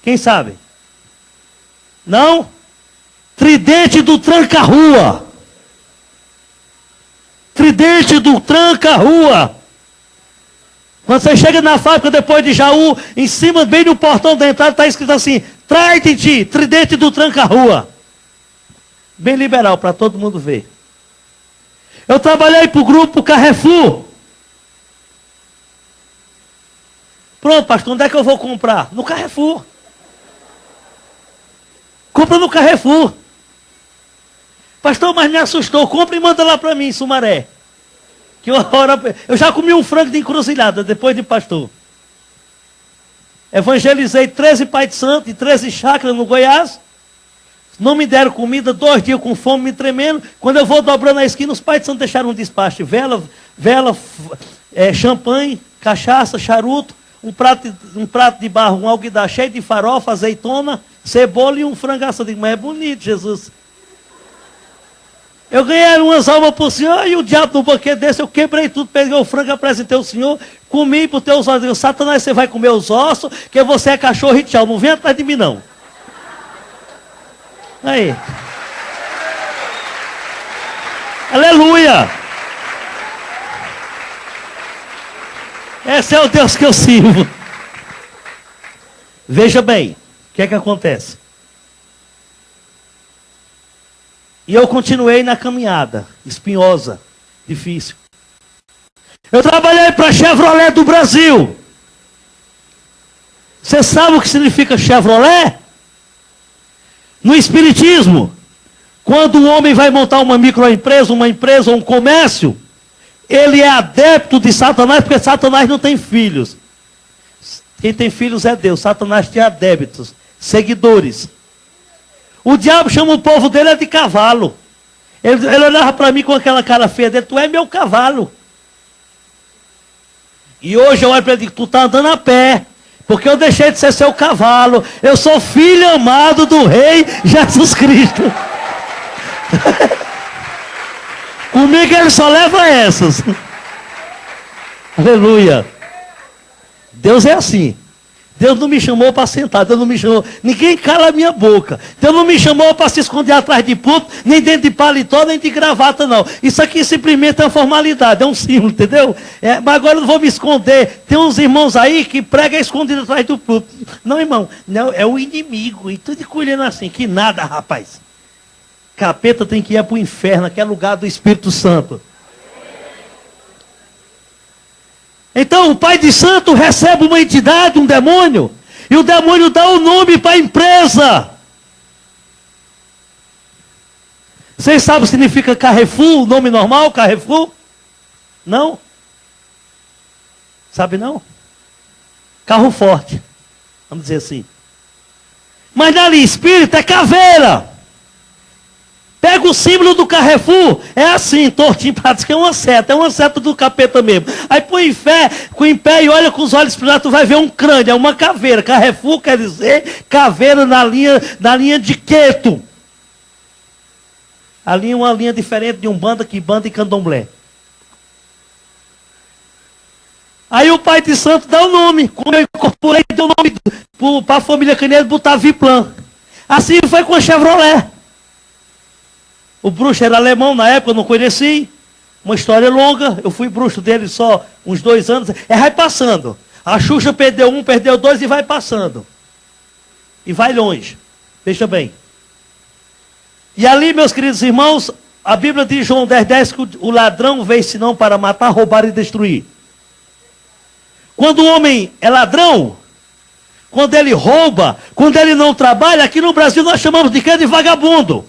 Quem sabe? Não? Tridente do tranca-rua. Tridente do tranca-rua. Quando você chega na fábrica depois de Jaú, em cima, bem no portão da entrada, está escrito assim: Trident, tridente do tranca-rua. Bem liberal, para todo mundo ver. Eu trabalhei para o grupo Carrefour. Pronto, pastor, onde é que eu vou comprar? No Carrefour. Compra no Carrefour. Pastor, mas me assustou. Compra e manda lá para mim, em Sumaré. Que eu já comi um frango de encruzilhada depois de pastor. Evangelizei 13 pais de santo e 13 chácaras no Goiás. Não me deram comida, 2 dias com fome, me tremendo. Quando eu vou dobrando a esquina, os pais de santo deixaram um despacho. Vela, champanhe, cachaça, charuto, um prato de barro, um alguidar cheio de farofa, azeitona, cebola e um frangaço. Eu digo, mas é bonito, Jesus. Eu ganhei umas almas para o Senhor e o diabo no banquete desse, eu quebrei tudo, peguei o frango, apresentei ao Senhor, comi para os teus olhos. Eu digo, Satanás, você vai comer os ossos, que você é cachorro e tchau, não vem atrás de mim não. Aí. Aleluia. Esse é o Deus que eu sirvo. Veja bem, o que é que acontece? E eu continuei na caminhada, espinhosa, difícil. Eu trabalhei para a Chevrolet do Brasil. Você sabe o que significa Chevrolet? No Espiritismo, quando o homem vai montar uma microempresa, uma empresa, um comércio, ele é adepto de Satanás, porque Satanás não tem filhos. Quem tem filhos é Deus. Satanás tem adeptos, seguidores. O diabo chama o povo dele de cavalo. Ele olhava para mim com aquela cara feia dele, tu é meu cavalo. E hoje eu olho para ele e digo, tu está andando a pé. Porque eu deixei de ser seu cavalo. Eu sou filho amado do Rei Jesus Cristo. Comigo ele só leva essas. Aleluia. Deus é assim. Deus não me chamou para sentar, Deus não me chamou, ninguém cala a minha boca. Deus não me chamou para se esconder atrás de púlpito, nem dentro de paletó, nem de gravata, não. Isso aqui simplesmente é uma formalidade, é um símbolo, entendeu? Mas agora eu não vou me esconder. Tem uns irmãos aí que pregam escondido atrás do púlpito. Não, irmão, não, é o inimigo, e tudo colhendo assim, que nada, rapaz. Capeta tem que ir para o inferno, que é lugar do Espírito Santo. Então o pai de santo recebe uma entidade, um demônio, e o demônio dá o nome para a empresa. Vocês sabem o que significa Carrefour, o nome normal, Carrefour? Não? Sabe não? Carro forte, vamos dizer assim. Mas na linha espírita é caveira. Pega o símbolo do Carrefour, é assim, tortinho, parece que é uma seta do capeta mesmo. Aí põe em pé e olha com os olhos para lá, tu vai ver um crânio, é uma caveira. Carrefour quer dizer caveira na linha de Queto. A linha é uma linha diferente de Umbanda, Quimbanda e Candomblé. Aí o pai de santo dá o nome, como eu incorporei, deu o nome para a família Canedo, botar Viplan. Assim foi com a Chevrolet. O bruxo era alemão, na época eu não conheci. Uma história longa. Eu fui bruxo dele só uns 2 anos. Vai passando. A Xuxa perdeu 1, perdeu 2 e vai passando. E vai longe. Veja bem. E ali, meus queridos irmãos, a Bíblia diz, João 10:10, que o ladrão veio senão para matar, roubar e destruir. Quando o homem é ladrão, quando ele rouba, quando ele não trabalha, aqui no Brasil nós chamamos de quê? De vagabundo.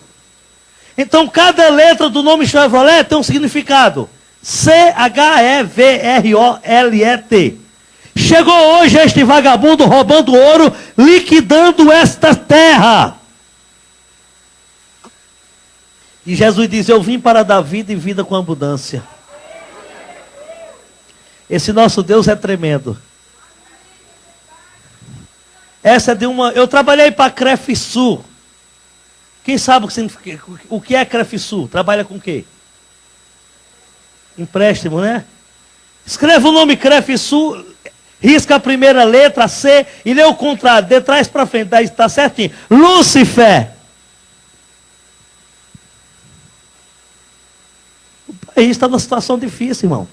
Então, cada letra do nome Chevrolet tem um significado. Chevrolet. Chegou hoje este vagabundo roubando ouro, liquidando esta terra. E Jesus diz, eu vim para dar vida e vida com abundância. Esse nosso Deus é tremendo. Essa é de uma... Eu trabalhei para a Crefisul. Quem sabe o que é Crefisul? Trabalha com o quê? Empréstimo, né? Escreva o nome Crefisul, risca a primeira letra, C, e lê o contrário, de trás para frente, daí está certinho. Lúcifer. O país está numa situação difícil, irmão.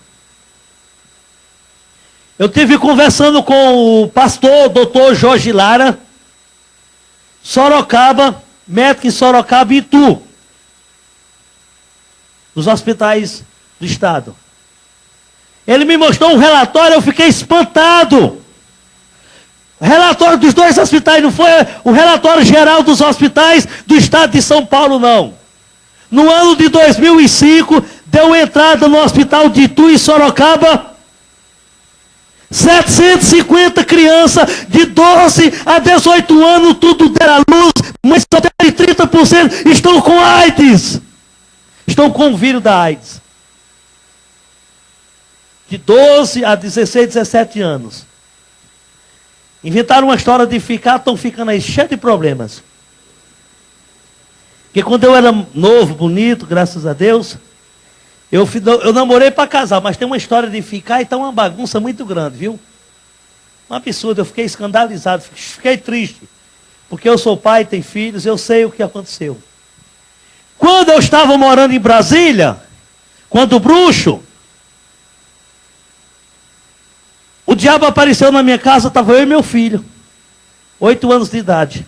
Eu estive conversando com o pastor, doutor Jorge Lara, Sorocaba, médico em Sorocaba e Itu, dos hospitais do estado. Ele me mostrou um relatório, eu fiquei espantado. Relatório dos 2 hospitais, não foi o relatório geral dos hospitais do estado de São Paulo, não. No ano de 2005, deu entrada no hospital de Itu e Sorocaba 750 crianças de 12 a 18 anos, tudo deram à luz, mas só tem 30% estão com AIDS. Estão com o vírus da AIDS. De 12 a 16, 17 anos. Inventaram uma história de ficar, estão ficando aí cheio de problemas. Porque quando eu era novo, bonito, graças a Deus, eu namorei para casar, mas tem uma história de ficar e está uma bagunça muito grande, viu? Um absurdo, eu fiquei escandalizado, fiquei triste. Porque eu sou pai, tenho filhos, eu sei o que aconteceu. Quando eu estava morando em Brasília, quando o bruxo, o diabo apareceu na minha casa, estava eu e meu filho, 8 anos de idade.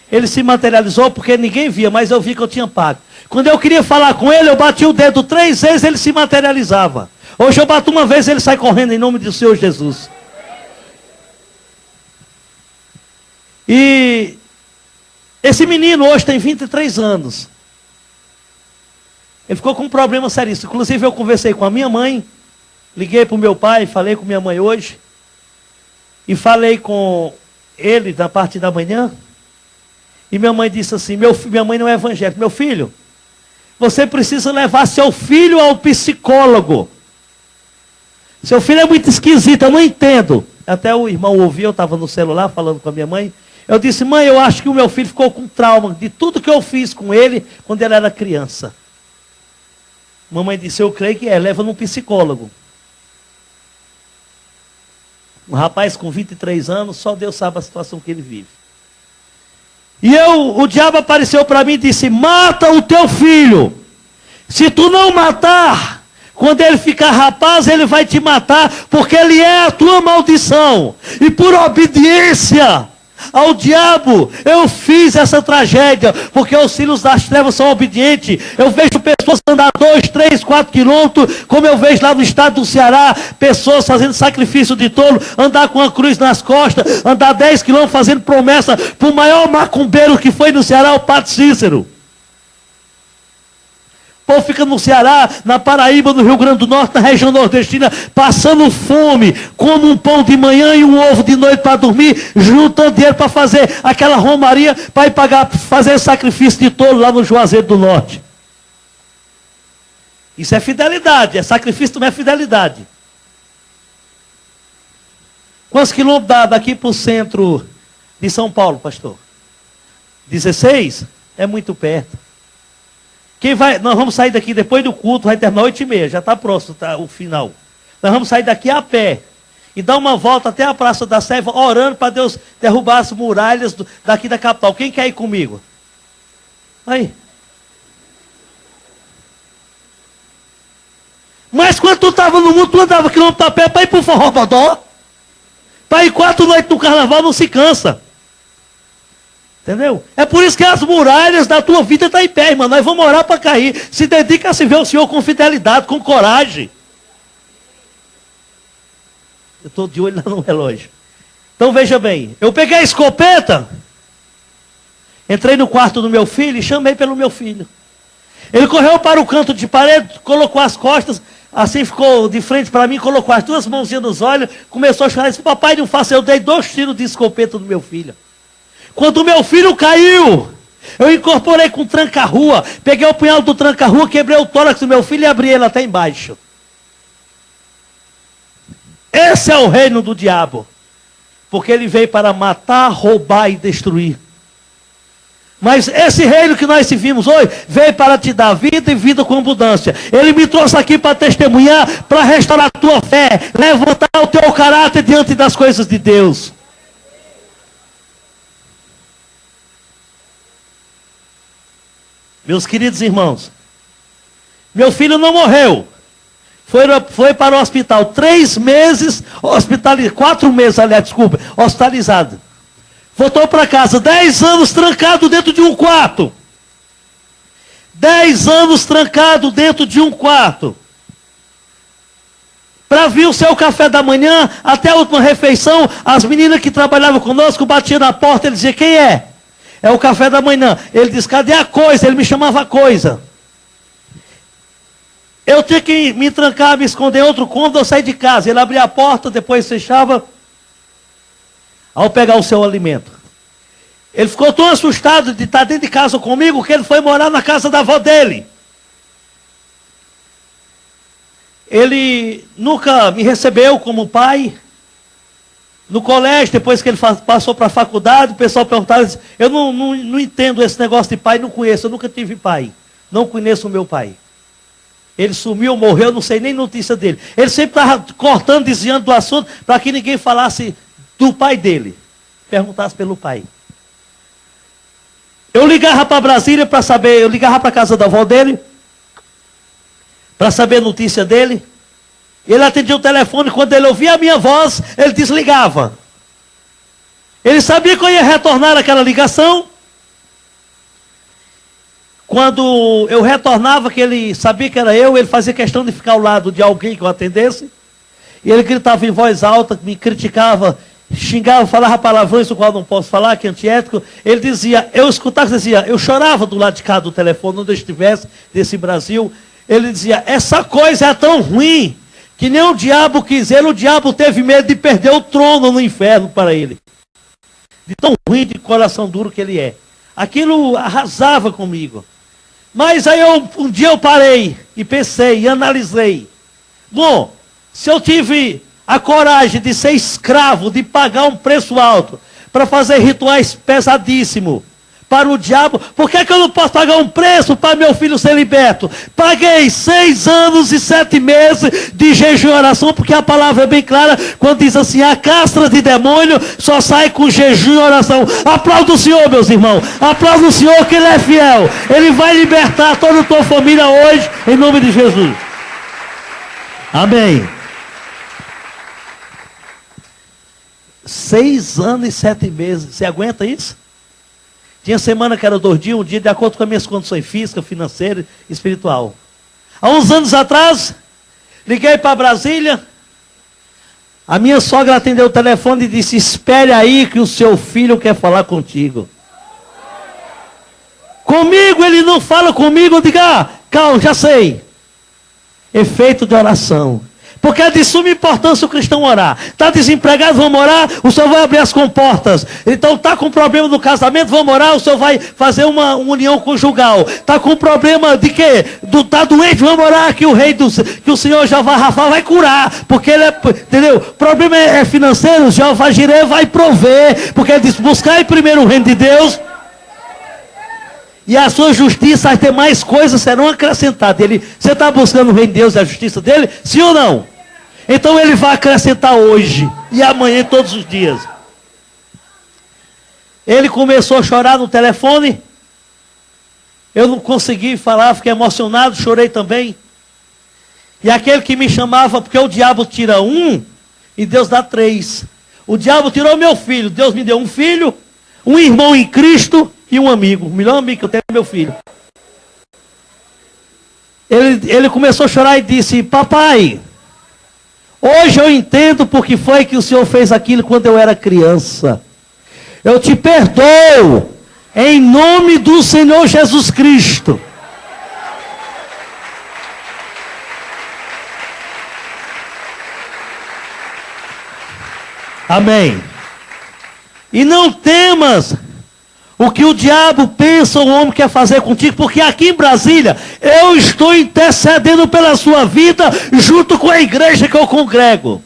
Ele se materializou porque ninguém via, mas eu vi que eu tinha pago. Quando eu queria falar com ele, eu bati o dedo 3 vezes, ele se materializava. Hoje eu bato uma vez, ele sai correndo em nome do Senhor Jesus. E esse menino hoje tem 23 anos. Ele ficou com um problema seríssimo. Inclusive eu conversei com a minha mãe, liguei para o meu pai, falei com minha mãe hoje. E falei com ele na parte da manhã. E minha mãe disse assim, minha mãe não é evangélica, meu filho, você precisa levar seu filho ao psicólogo. Seu filho é muito esquisito, eu não entendo. Até o irmão ouviu, eu estava no celular falando com a minha mãe. Eu disse, mãe, eu acho que o meu filho ficou com trauma de tudo que eu fiz com ele quando ele era criança. Mamãe disse, eu creio que leva num psicólogo. Um rapaz com 23 anos, só Deus sabe a situação que ele vive. E o diabo apareceu para mim e disse, mata o teu filho. Se tu não matar, quando ele ficar rapaz, ele vai te matar, porque ele é a tua maldição. E por obediência ao diabo, eu fiz essa tragédia, porque os filhos das trevas são obedientes. Eu vejo pessoas andar 2, 3, 4 quilômetros, como eu vejo lá no estado do Ceará, pessoas fazendo sacrifício de tolo, andar com a cruz nas costas, andar 10 quilômetros fazendo promessa para o maior macumbeiro que foi no Ceará, o Padre Cícero. O povo fica no Ceará, na Paraíba, no Rio Grande do Norte, na região nordestina, passando fome, come um pão de manhã e um ovo de noite para dormir, juntando dinheiro para fazer aquela romaria, para ir pagar, fazer sacrifício de tolo lá no Juazeiro do Norte. Isso é fidelidade, sacrifício também é fidelidade. Quantos quilômetros dá daqui para o centro de São Paulo, pastor? 16? É muito perto. Nós vamos sair daqui depois do culto, vai terminar 8h30, já está próximo o final. Nós vamos sair daqui a pé e dar uma volta até a Praça da Sé, orando para Deus derrubar as muralhas daqui da capital. Quem quer ir comigo? Aí. Mas quando tu estava no mundo, tu andava quilômetro a pé para ir para o Forró-Bodó. Para ir 4 noites no carnaval, não se cansa. Entendeu? É por isso que as muralhas da tua vida estão em pé, irmão. Nós vamos orar para cair. Se dedica a se ver o Senhor com fidelidade, com coragem. Eu estou de olho lá no relógio. Então veja bem. Eu peguei a escopeta, entrei no quarto do meu filho e chamei pelo meu filho. Ele correu para o canto de parede, colocou as costas, assim ficou de frente para mim, colocou as 2 mãozinhas nos olhos, começou a chorar e disse, papai, não faça. Eu dei 2 tiros de escopeta no meu filho. Quando o meu filho caiu, eu incorporei com tranca-rua, peguei o punhal do tranca-rua, quebrei o tórax do meu filho e abri ele até embaixo. Esse é o reino do diabo. Porque ele veio para matar, roubar e destruir. Mas esse reino que nós vimos hoje, veio para te dar vida e vida com abundância. Ele me trouxe aqui para testemunhar, para restaurar a tua fé, levantar o teu caráter diante das coisas de Deus. Meus queridos irmãos, meu filho não morreu. Foi para o hospital 3 meses, 4 meses, aliás, desculpa, hospitalizado. Voltou para casa, 10 anos trancado dentro de um quarto. 10 anos trancado dentro de um quarto. para vir o seu café da manhã, até a última refeição, as meninas que trabalhavam conosco batiam na porta, ele dizia, quem é? É o café da manhã. Ele disse, cadê a coisa? Ele me chamava coisa. Eu tinha que me trancar, me esconder em outro cômodo, eu saí de casa. Ele abria a porta, depois fechava, ao pegar o seu alimento. Ele ficou tão assustado de estar dentro de casa comigo, que ele foi morar na casa da avó dele. Ele nunca me recebeu como pai. No colégio, depois que ele passou para a faculdade, o pessoal perguntava, disse, eu não entendo esse negócio de pai, não conheço, eu nunca tive pai. Não conheço o meu pai. Ele sumiu, morreu, não sei nem notícia dele. Ele sempre estava cortando, desviando do assunto, para que ninguém falasse do pai dele. Perguntasse pelo pai. Eu ligava para Brasília para saber, eu ligava para a casa da avó dele, para saber a notícia dele. Ele atendia o telefone, quando ele ouvia a minha voz, ele desligava. Ele sabia que eu ia retornar aquela ligação. Quando eu retornava, que ele sabia que era eu, ele fazia questão de ficar ao lado de alguém que eu atendesse. E ele gritava em voz alta, me criticava, xingava, falava palavrões, o qual não posso falar, que é antiético. Ele dizia, eu escutava, dizia, eu chorava do lado de cá do telefone, onde eu estivesse, desse Brasil. Ele dizia, essa coisa é tão ruim, que nem o diabo quis ele, o diabo teve medo de perder o trono no inferno para ele. De tão ruim, de coração duro que ele é. Aquilo arrasava comigo. Mas aí um dia eu parei e pensei e analisei. Bom, se eu tive a coragem de ser escravo, de pagar um preço alto, para fazer rituais pesadíssimos para o diabo, por que eu não posso pagar um preço para meu filho ser liberto? Paguei 6 anos e 7 meses de jejum e oração, porque a palavra é bem clara, quando diz assim, a castra de demônio só sai com jejum e oração. Aplauda o Senhor, meus irmãos, aplauda o Senhor, que Ele é fiel, Ele vai libertar toda a tua família hoje, em nome de Jesus. Amém. 6 anos e 7 meses, você aguenta isso? Tinha semana que era 2 dias, um dia de acordo com as minhas condições físicas, financeiras e espiritual. Há uns anos atrás, liguei para Brasília, a minha sogra atendeu o telefone e disse, espere aí que o seu filho quer falar contigo. Comigo, ele não fala comigo, eu digo, calma, já sei. Efeito de oração. Porque é de suma importância o cristão orar. Está desempregado, vamos orar, o Senhor vai abrir as comportas. Então está com problema no casamento, vamos orar, o Senhor vai fazer uma união conjugal. Está com problema de quê? Está doente, vamos orar que o Senhor Jeová Rafa vai curar. Porque ele é, entendeu? O problema é financeiro, o Jeová Jireh vai prover. Porque ele diz, buscar em primeiro o reino de Deus. E a sua justiça, as demais coisas serão acrescentadas. Você está buscando o reino de Deus e a justiça dele? Sim ou não? Então ele vai acrescentar hoje e amanhã, todos os dias. Ele começou a chorar no telefone. Eu não consegui falar, fiquei emocionado, chorei também. E aquele que me chamava, porque o diabo tira 1 e Deus dá 3. O diabo tirou meu filho, Deus me deu um filho, um irmão em Cristo e um amigo. O melhor amigo que eu tenho é meu filho. Ele começou a chorar e disse, papai, hoje eu entendo porque foi que o Senhor fez aquilo quando eu era criança. Eu te perdoo, em nome do Senhor Jesus Cristo. Amém. E não temas o que o diabo pensa ou o homem quer fazer contigo, porque aqui em Brasília eu estou intercedendo pela sua vida junto com a igreja que eu congrego.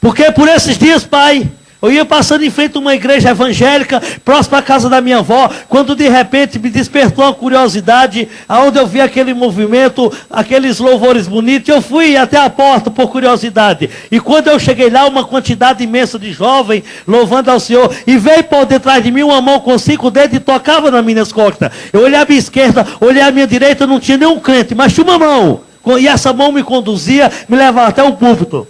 Porque por esses dias, pai, eu ia passando em frente a uma igreja evangélica, próxima à casa da minha avó, quando de repente me despertou uma curiosidade, aonde eu vi aquele movimento, aqueles louvores bonitos, eu fui até a porta por curiosidade, e quando eu cheguei lá, uma quantidade imensa de jovens, louvando ao Senhor, e veio por detrás de mim uma mão com 5 dedos e tocava nas minhas costas. Eu olhei à minha esquerda, olhei à minha direita, não tinha nenhum crente, mas tinha uma mão, e essa mão me conduzia, me levava até o púlpito.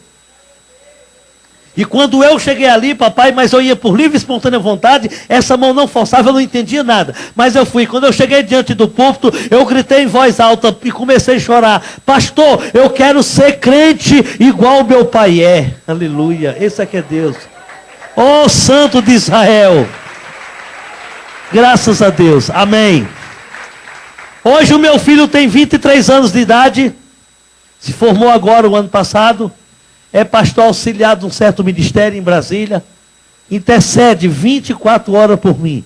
E quando eu cheguei ali, papai, mas eu ia por livre e espontânea vontade, essa mão não forçava, eu não entendia nada. Mas eu fui. Quando eu cheguei diante do púlpito, eu gritei em voz alta e comecei a chorar. Pastor, eu quero ser crente igual meu pai é. Aleluia. Esse é que é Deus. Ó Santo de Israel. Graças a Deus. Amém. Hoje o meu filho tem 23 anos de idade. Se formou agora o ano passado. É pastor auxiliar de um certo ministério em Brasília. Intercede 24 horas por mim.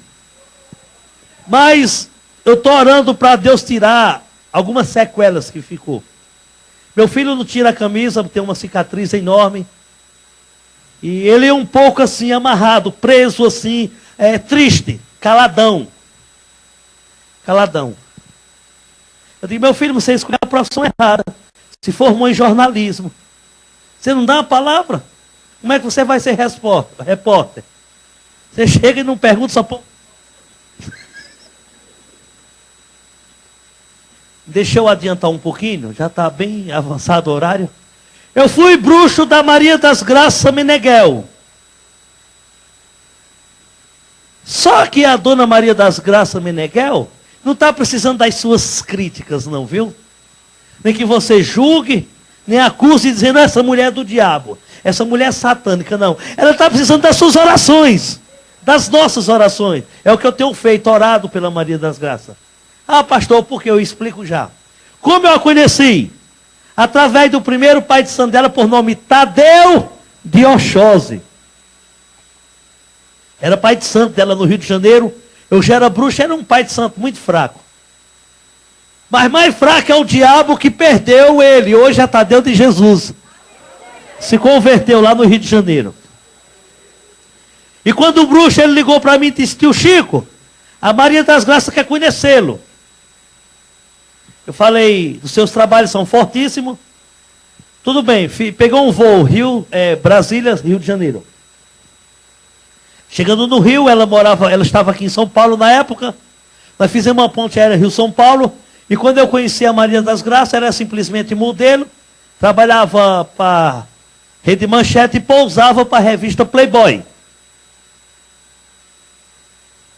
Mas eu estou orando para Deus tirar algumas sequelas que ficou. Meu filho não tira a camisa, tem uma cicatriz enorme. E ele é um pouco assim, amarrado, preso assim, triste, caladão. Caladão. Eu digo, meu filho, você escolheu a profissão errada. Se formou em jornalismo. Você não dá uma palavra? Como é que você vai ser repórter? Você chega e não pergunta, só põe. Deixa eu adiantar um pouquinho, já está bem avançado o horário. Eu fui bruxo da Maria das Graças Meneghel. Só que a dona Maria das Graças Meneghel não está precisando das suas críticas, não, viu? Nem que você julgue, nem acuse dizendo, essa mulher é do diabo, essa mulher é satânica, não. Ela está precisando das suas orações, das nossas orações. É o que eu tenho feito, orado pela Maria das Graças. Ah, pastor, por que? Eu explico já. Como eu a conheci? Através do primeiro pai de santo dela, por nome Tadeu de Oxóssi. Era pai de santo dela no Rio de Janeiro. Eu já era bruxo, era um pai de santo muito fraco. Mas mais fraco é o diabo que perdeu ele. Hoje é Tadeu de Jesus. Se converteu lá no Rio de Janeiro. E quando o bruxo ele ligou para mim e disse, tio Chico, a Maria das Graças quer conhecê-lo. Eu falei, os seus trabalhos são fortíssimos. Tudo bem, pegou um voo, Brasília, Rio de Janeiro. Chegando no Rio, ela estava aqui em São Paulo na época. Nós fizemos uma ponte aérea Rio-São Paulo. E quando eu conheci a Maria das Graças, era simplesmente modelo. Trabalhava para Rede Manchete e pousava para a revista Playboy.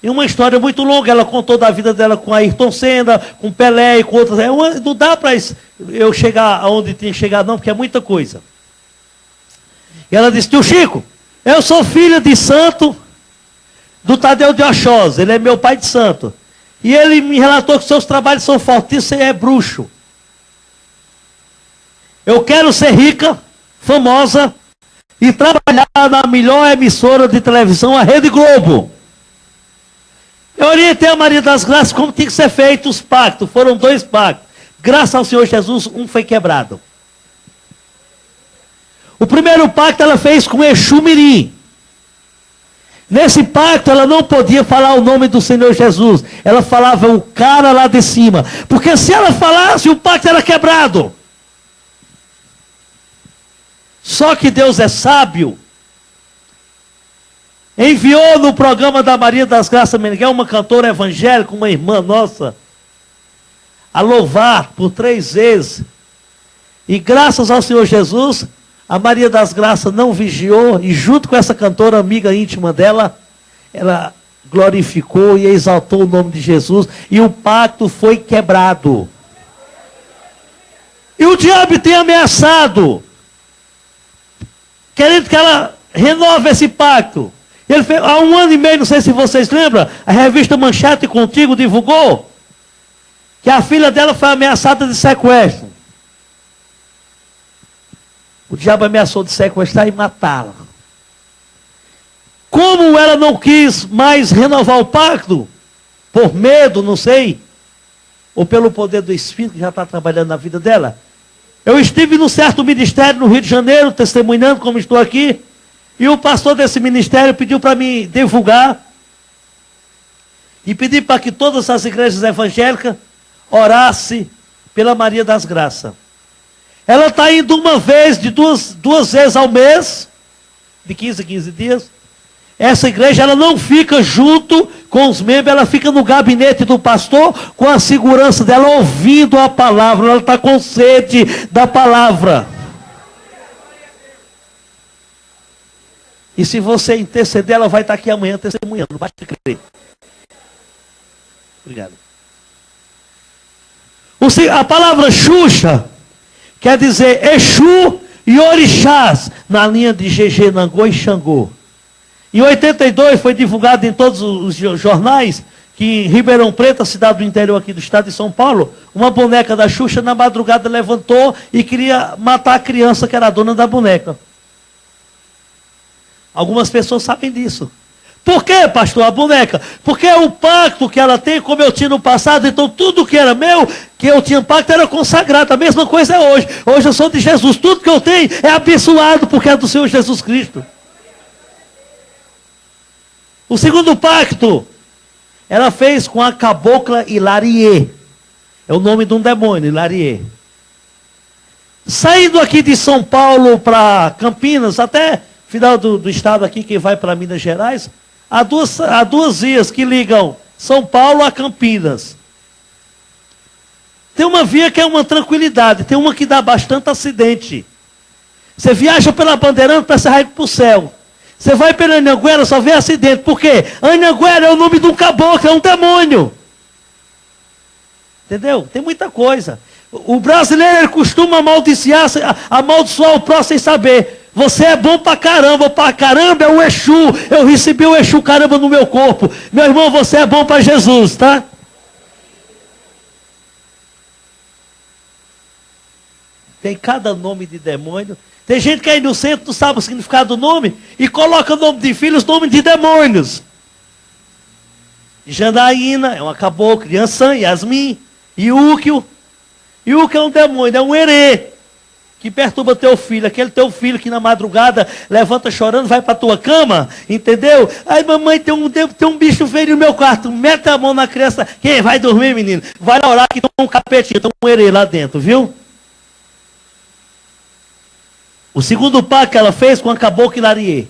E uma história muito longa, ela contou da vida dela com Ayrton Senna, com Pelé e com outras. Não dá para eu chegar aonde tinha que chegar, não, porque é muita coisa. E ela disse, tio Chico, eu sou filha de santo do Tadeu de Oxóssi, ele é meu pai de santo. E ele me relatou que seus trabalhos são fortíssimos, você é bruxo. Eu quero ser rica, famosa, e trabalhar na melhor emissora de televisão, a Rede Globo. Eu orientei a Maria das Graças como tinha que ser feito os pactos. Foram 2 pactos. Graças ao Senhor Jesus, um foi quebrado. O primeiro pacto ela fez com Exu Mirim. Nesse pacto ela não podia falar o nome do Senhor Jesus. Ela falava o cara lá de cima. Porque se ela falasse, o pacto era quebrado. Só que Deus é sábio. Enviou no programa da Maria das Graças Meneghel uma cantora evangélica, uma irmã nossa, a louvar por 3 vezes. E graças ao Senhor Jesus, a Maria das Graças não vigiou, e junto com essa cantora amiga íntima dela, ela glorificou e exaltou o nome de Jesus, e o pacto foi quebrado. E o diabo tem ameaçado, querendo que ela renove esse pacto. Ele fez, há 1 ano e meio, não sei se vocês lembram, a revista Manchete Contigo divulgou que a filha dela foi ameaçada de sequestro. O diabo ameaçou de sequestrar e matá-la. Como ela não quis mais renovar o pacto, por medo, não sei, ou pelo poder do Espírito que já está trabalhando na vida dela, eu estive num certo ministério no Rio de Janeiro, testemunhando como estou aqui, e o pastor desse ministério pediu para mim divulgar e pedir para que todas as igrejas evangélicas orassem pela Maria das Graças. Ela está indo uma vez, de duas vezes ao mês, de 15 em 15 dias. Essa igreja ela não fica junto com os membros, ela fica no gabinete do pastor, com a segurança dela, ouvindo a palavra. Ela está com sede da palavra. E se você interceder, ela vai estar aqui amanhã testemunhando. Basta crer. Obrigado. A palavra Xuxa quer dizer Exu e Orixás, na linha de GG, Nangô e Xangô. Em 82 foi divulgado em todos os jornais que em Ribeirão Preto, a cidade do interior aqui do estado de São Paulo, uma boneca da Xuxa na madrugada levantou e queria matar a criança que era a dona da boneca. Algumas pessoas sabem disso. Por quê, pastor, a boneca? Porque é o pacto que ela tem, como eu tinha no passado, então tudo que era meu, que eu tinha pacto, era consagrado. A mesma coisa é hoje. Hoje eu sou de Jesus. Tudo que eu tenho é abençoado porque é do Senhor Jesus Cristo. O segundo pacto, ela fez com a cabocla Hilarie. É o nome de um demônio, Hilarie. Saindo aqui de São Paulo para Campinas, até final do estado aqui, que vai para Minas Gerais, há duas vias que ligam São Paulo a Campinas. Tem uma via que é uma tranquilidade, tem uma que dá bastante acidente. Você viaja pela Bandeirante para sair para o céu. Você vai pela Anhanguera, só vê acidente. Por quê? Anhanguera é o nome de um caboclo, é um demônio. Entendeu? Tem muita coisa. O brasileiro ele costuma amaldiçoar o próximo sem saber. Você é bom pra caramba é o Exu. Eu recebi o Exu caramba no meu corpo. Meu irmão, você é bom para Jesus, tá? Tem cada nome de demônio. Tem gente que aí no centro não sabe o significado do nome e coloca o nome de filhos, nome de demônios. Jandaína é uma cabocla, Yansan, Yasmin, Iúquio. Iúquio é um demônio, é um herê que perturba teu filho, aquele teu filho que na madrugada levanta chorando, vai para tua cama, entendeu? Aí mamãe, tem um bicho feio no meu quarto, mete a mão na criança, quem vai dormir, menino? Vai orar que tem um capetinho, tem um herê lá dentro, viu? O segundo pacto que ela fez com a cabocla Hilarie.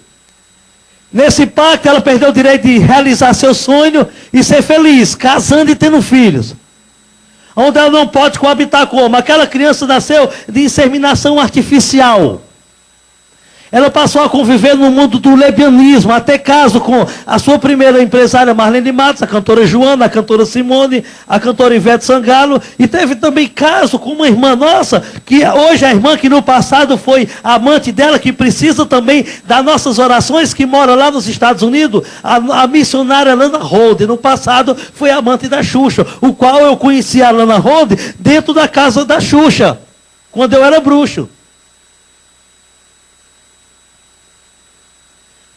Nesse pacto ela perdeu o direito de realizar seu sonho e ser feliz, casando e tendo filhos. Onde ela não pode coabitar como? Aquela criança nasceu de inseminação artificial. Ela passou a conviver no mundo do lesbianismo, até caso com a sua primeira empresária Marlene Matos, a cantora Joana, a cantora Simone, a cantora Ivete Sangalo, e teve também caso com uma irmã nossa, que hoje é a irmã que no passado foi amante dela, que precisa também das nossas orações, que mora lá nos Estados Unidos, a missionária Lana Holden, no passado foi amante da Xuxa, o qual eu conheci a Lana Holden dentro da casa da Xuxa, quando eu era bruxo.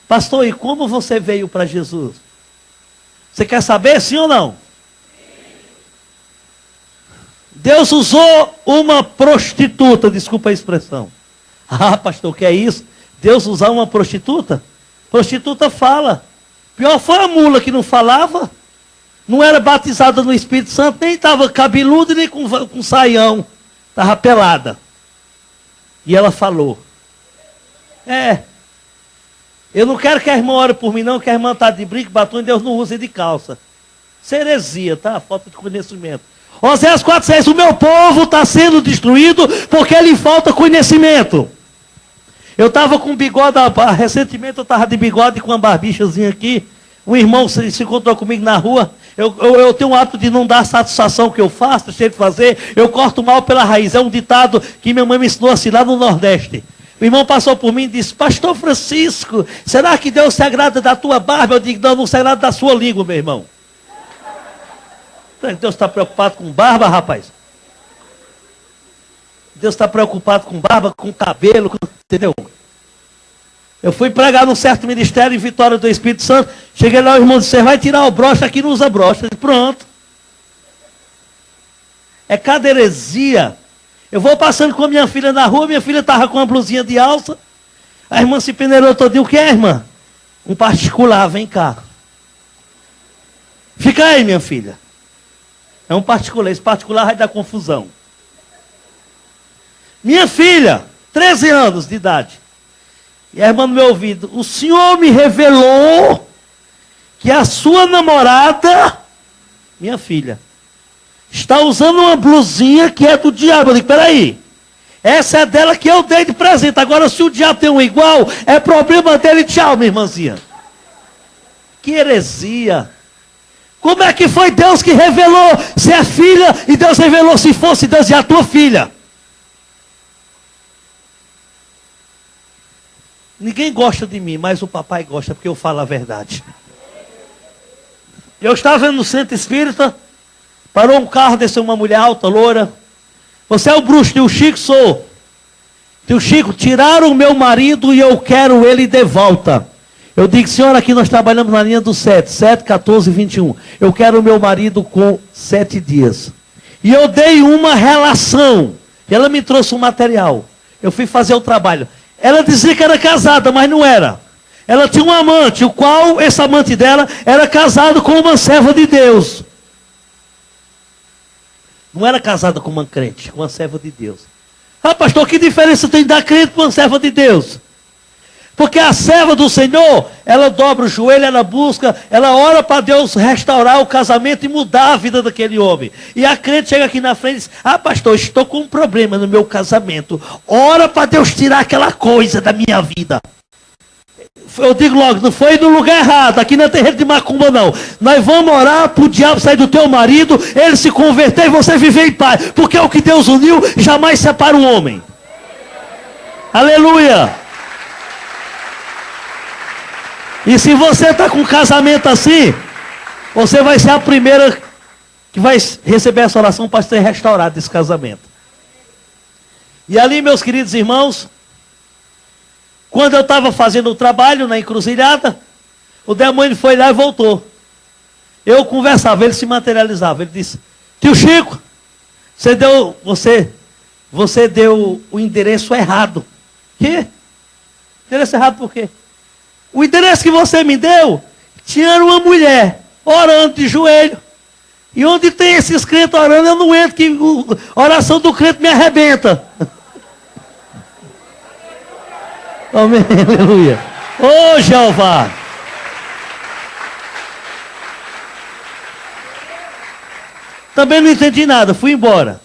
Pastor, e como você veio para Jesus? Você quer saber, sim ou não? Deus usou uma prostituta, desculpa a expressão. Ah, pastor, o que é isso? Deus usar uma prostituta? Prostituta fala. Pior foi a mula que não falava. Não era batizada no Espírito Santo, nem estava cabeludo, nem com saião. Estava pelada. E ela falou. Eu não quero que a irmã ore por mim, não, que a irmã está de brinco, batom, e Deus não usa de calça. Isso é heresia, tá? Falta de conhecimento. Oséias 4,6, o meu povo está sendo destruído porque lhe falta conhecimento. Eu estava com bigode, recentemente eu estava de bigode com uma barbichazinha aqui. Um irmão se encontrou comigo na rua. Eu tenho o hábito de não dar satisfação que eu faço, deixei de fazer. Eu corto mal pela raiz. É um ditado que minha mãe me ensinou assim lá no Nordeste. O irmão passou por mim e disse, pastor Francisco, será que Deus se agrada da tua barba? Eu digo, não se agrada da sua língua, meu irmão. Deus está preocupado com barba, rapaz? Deus está preocupado com barba, com cabelo, entendeu? Eu fui pregar num certo ministério em Vitória do Espírito Santo. Cheguei lá, o irmão disse, você vai tirar o broche, aqui não usa broche. Pronto. É cada heresia. Eu vou passando com a minha filha na rua, minha filha estava com uma blusinha de alça. A irmã se peneirou todinho. O que é, irmã? Um particular, vem cá. Fica aí, minha filha. É um particular, esse particular vai dar confusão. Minha filha, 13 anos de idade. E a irmã no meu ouvido, o senhor me revelou que a sua namorada, minha filha, está usando uma blusinha que é do diabo. Eu digo, peraí, Essa é dela que eu dei de presente. Agora, se o diabo tem um igual, é problema dele. Tchau, minha irmãzinha. Que heresia. Como é que foi Deus que revelou se é filha e Deus revelou se fosse Deus e a tua filha? Ninguém gosta de mim, mas o papai gosta porque eu falo a verdade. Eu estava no centro espírita, parou um carro, desceu uma mulher alta, loura. Você é o bruxo, tio Chico? Sou. Tio Chico, tiraram o meu marido e eu quero ele de volta. Eu digo, senhora, aqui nós trabalhamos na linha do 7, 14, 21. Eu quero o meu marido com 7 dias. E eu dei uma relação. Ela me trouxe um material. Eu fui fazer o trabalho. Ela dizia que era casada, mas não era. Ela tinha um amante, o qual, esse amante dela, era casado com uma serva de Deus. Não era casada com uma crente, com uma serva de Deus. Ah, pastor, que diferença tem da crente com uma serva de Deus? Porque a serva do Senhor, ela dobra o joelho, ela busca, ela ora para Deus restaurar o casamento e mudar a vida daquele homem. E a crente chega aqui na frente e diz, ah, pastor, estou com um problema no meu casamento. Ora para Deus tirar aquela coisa da minha vida. Eu digo logo, não foi no lugar errado, aqui não é terreiro de macumba não. Nós vamos orar para o diabo sair do teu marido, ele se converter e você viver em paz. Porque o que Deus uniu, jamais separa o homem. Aleluia! E se você está com um casamento assim, você vai ser a primeira que vai receber essa oração para ser restaurado esse casamento. E ali, meus queridos irmãos, quando eu estava fazendo o trabalho na encruzilhada, o demônio foi lá e voltou. Eu conversava, ele se materializava. Ele disse, tio Chico, você deu o endereço errado. Que? Endereço errado por quê? O endereço que você me deu, tinha uma mulher orando de joelho. E onde tem esses crentes orando, eu não entro, que a oração do crente me arrebenta. Amém, aleluia. Ô Jeová. Também não entendi nada, fui embora.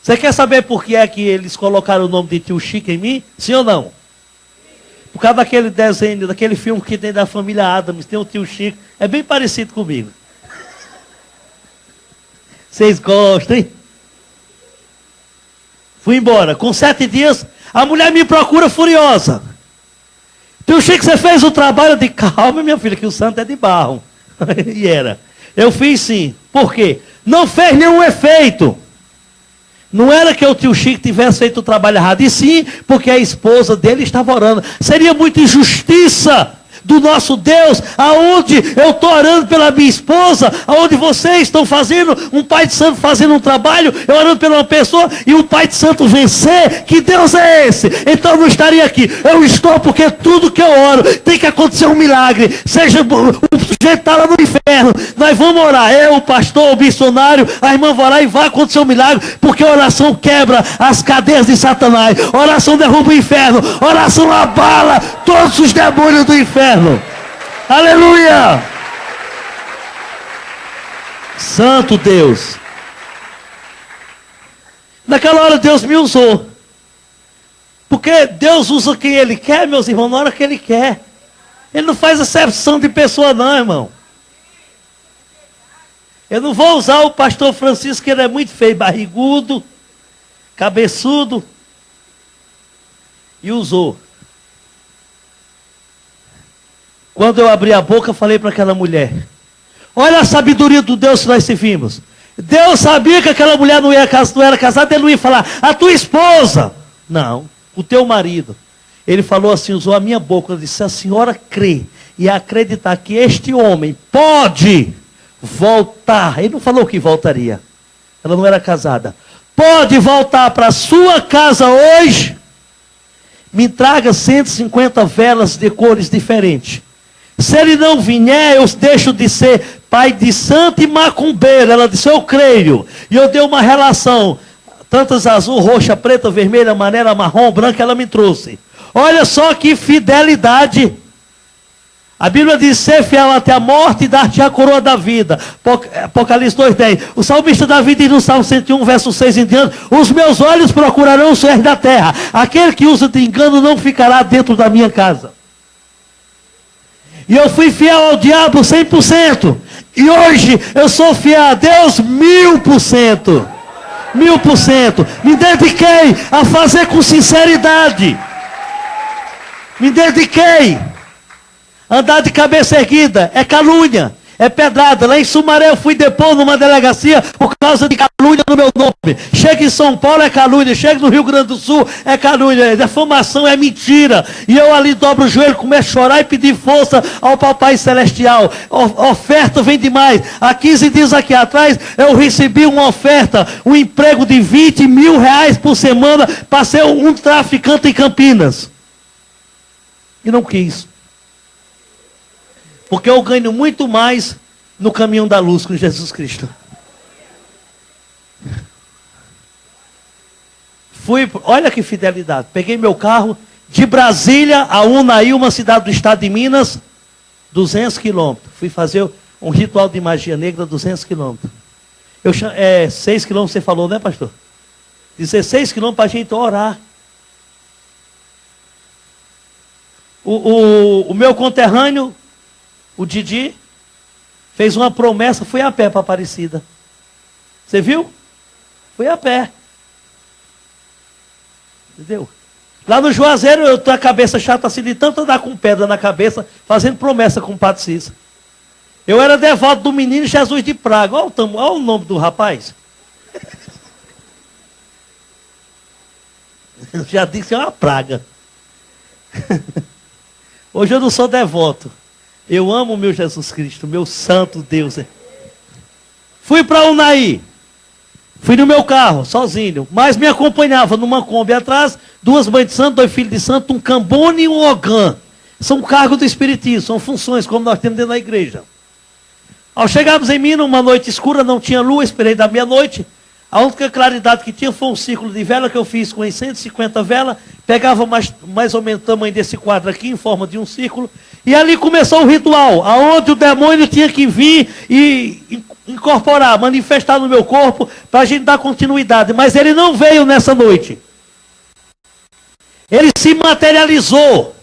Você quer saber por que é que eles colocaram o nome de tio Chico em mim? Sim ou não? Por causa daquele desenho, daquele filme que tem da família Adams, tem o tio Chico, é bem parecido comigo. Vocês gostam, hein? Fui embora. Com 7 dias, a mulher me procura furiosa. Tio Chico, você fez o trabalho de calma, minha filha, que o santo é de barro. E era. Eu fiz sim. Por quê? Não fez nenhum efeito. Não era que o tio Chico tivesse feito o trabalho errado, e sim porque a esposa dele estava orando. Seria muita injustiça do nosso Deus, aonde eu estou orando pela minha esposa, aonde vocês estão fazendo, um pai de santo fazendo um trabalho, eu orando pela uma pessoa, e o pai de santo vencer. Que Deus é esse? Então eu não estaria aqui. Eu estou porque tudo que eu oro tem que acontecer um milagre. Seja o sujeito está lá no inferno, nós vamos orar, eu, o pastor, o missionário, a irmã vai orar e vai acontecer um milagre, porque a oração quebra as cadeias de Satanás, a oração derruba o inferno, a oração abala todos os demônios do inferno. Aleluia! Santo Deus. Naquela hora Deus me usou. Porque Deus usa quem Ele quer, meus irmãos, na hora que Ele quer. Ele não faz acepção de pessoa não, irmão. Eu não vou usar o pastor Francisco, que ele é muito feio, barrigudo, cabeçudo. E usou. Quando eu abri a boca, eu falei para aquela mulher, olha a sabedoria do Deus que nós servimos. Deus sabia que aquela mulher não era casada, ele não ia falar, a tua esposa. Não, o teu marido. Ele falou assim, usou a minha boca, ele disse, se a senhora crê e acreditar que este homem pode voltar, ele não falou que voltaria, ela não era casada, pode voltar para a sua casa hoje, me traga 150 velas de cores diferentes. Se ele não vier, eu deixo de ser pai de santo e macumbeiro. Ela disse, eu creio. E eu dei uma relação, tantas azul, roxa, preta, vermelha, amarela, marrom, branca, ela me trouxe. Olha só que fidelidade. A Bíblia diz, ser fiel até a morte e dar-te a coroa da vida. Apocalipse 2:10. O salmista Davi diz no Salmo 101, verso 6 em diante, os meus olhos procurarão os céus da terra. Aquele que usa de engano não ficará dentro da minha casa. E eu fui fiel ao diabo 100%. E hoje eu sou fiel a Deus 1000%. 1000%. Me dediquei a fazer com sinceridade. Me dediquei. Andar de cabeça erguida é calúnia, é pedrada. Lá em Sumaré eu fui depor numa delegacia por causa de calúnia no meu nome. Chega em São Paulo é calúnia, chega no Rio Grande do Sul é calúnia, defamação é mentira. E eu ali dobro o joelho, começo a chorar e pedir força ao Papai Celestial. Oferta vem demais. Há 15 dias aqui atrás eu recebi uma oferta, um emprego de 20 mil reais por semana para ser um traficante em Campinas. E não quis. Porque eu ganho muito mais no caminho da luz com Jesus Cristo. Olha que fidelidade. Peguei meu carro de Brasília a Unai, uma cidade do estado de Minas, 200 quilômetros. Fui fazer um ritual de magia negra, 200 quilômetros. 6 quilômetros você falou, né, pastor? 16 quilômetros para a gente orar. O meu conterrâneo, o Didi, fez uma promessa, fui a pé para Aparecida. Você viu? Fui a pé. Entendeu? Lá no Juazeiro, eu tenho a cabeça chata assim, de tanto andar com pedra na cabeça, fazendo promessa com o Padre Cícero. Eu era devoto do menino Jesus de Praga. Olha o nome do rapaz. Eu já disse, é uma praga. Hoje eu não sou devoto. Eu amo o meu Jesus Cristo, meu santo Deus. Fui para Unai. Fui no meu carro, sozinho. Mas me acompanhava numa Kombi atrás, 2 mães de santo, 2 filhos de santo, um Cambone e um Ogã. São cargos do Espiritismo, são funções como nós temos dentro da igreja. Ao chegarmos em Minas, uma noite escura, não tinha lua, esperei da meia-noite. A única claridade que tinha foi um círculo de vela que eu fiz com 150 velas. Pegava mais ou menos o tamanho desse quadro aqui, em forma de um círculo. E ali começou o ritual, aonde o demônio tinha que vir e incorporar, manifestar no meu corpo, para a gente dar continuidade. Mas ele não veio nessa noite. Ele se materializou.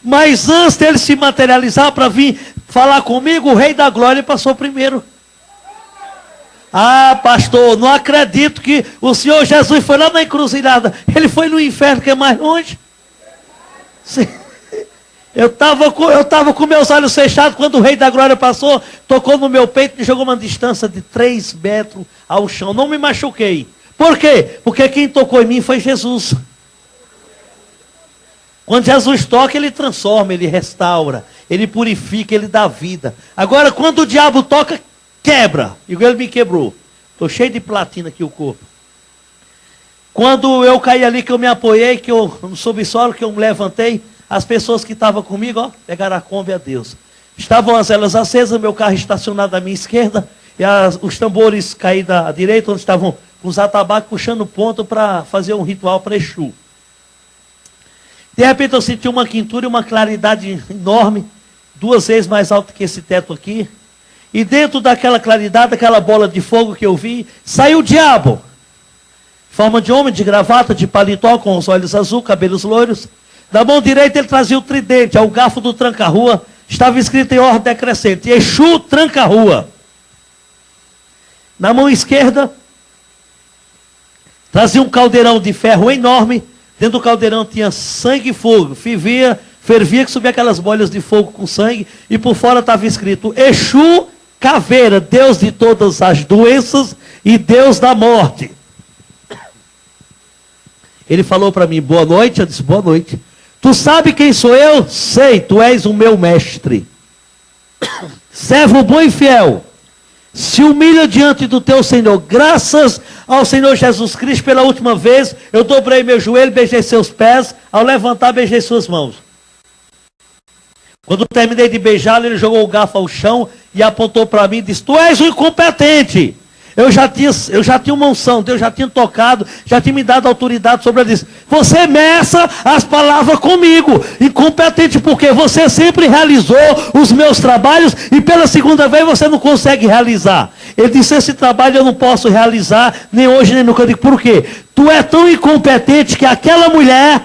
Mas antes dele se materializar para vir falar comigo, o Rei da Glória passou primeiro. Ah, pastor, não acredito que o Senhor Jesus foi lá na encruzilhada. Ele foi no inferno, que é mais longe. Sim. Eu estava com meus olhos fechados quando o Rei da Glória passou, tocou no meu peito e me jogou uma distância de 3 metros ao chão. Não me machuquei. Por quê? Porque quem tocou em mim foi Jesus. Quando Jesus toca, ele transforma, ele restaura, ele purifica, ele dá vida. Agora, quando o diabo toca, quebra. Igual ele me quebrou. Estou cheio de platina aqui o corpo. Quando eu caí ali, que eu me apoiei, que eu no subsolo, que eu me levantei, as pessoas que estavam comigo, ó, pegaram a Kombi a Deus. Estavam as velas acesas, meu carro estacionado à minha esquerda, e os tambores caídos à direita, onde estavam os atabaques puxando ponto para fazer um ritual para Exu. De repente eu senti uma quintura e uma claridade enorme, 2 vezes mais alto que esse teto aqui. E dentro daquela claridade, aquela bola de fogo que eu vi, saiu o diabo. Forma de homem, de gravata, de paletó, com os olhos azuis, cabelos loiros. Na mão direita ele trazia o tridente, o garfo do tranca-rua. Estava escrito em ordem decrescente, Exu tranca-rua. Na mão esquerda, trazia um caldeirão de ferro enorme. Dentro do caldeirão tinha sangue e fogo. Fervia que subia aquelas bolhas de fogo com sangue. E por fora estava escrito, Exu Caveira, Deus de todas as doenças e Deus da morte. Ele falou para mim, boa noite. Eu disse, boa noite. Tu sabe quem sou eu? Sei, tu és o meu mestre. Servo bom e fiel. Se humilha diante do teu Senhor. Graças ao Senhor Jesus Cristo, pela última vez, eu dobrei meu joelho, beijei seus pés. Ao levantar, beijei suas mãos. Quando terminei de beijá-lo, ele jogou o garfo ao chão e apontou para mim e disse, tu és um incompetente. Eu já tinha uma unção, Deus já tinha tocado, já tinha me dado autoridade sobre ela. Disse, você meça as palavras comigo. Incompetente porque você sempre realizou os meus trabalhos e pela segunda vez você não consegue realizar. Ele disse, esse trabalho eu não posso realizar, nem hoje, nem nunca. Eu digo, por quê? Tu é tão incompetente que aquela mulher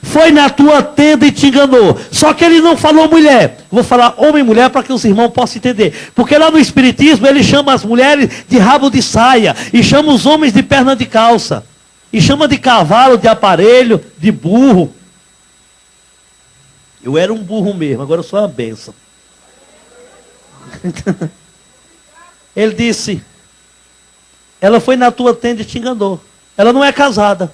foi na tua tenda e te enganou. Só que ele não falou mulher. Vou falar homem e mulher para que os irmãos possam entender. Porque lá no Espiritismo ele chama as mulheres de rabo de saia. E chama os homens de perna de calça. E chama de cavalo, de aparelho, de burro. Eu era um burro mesmo, agora eu sou uma bênção. Ele disse, ela foi na tua tenda e te enganou. Ela não é casada.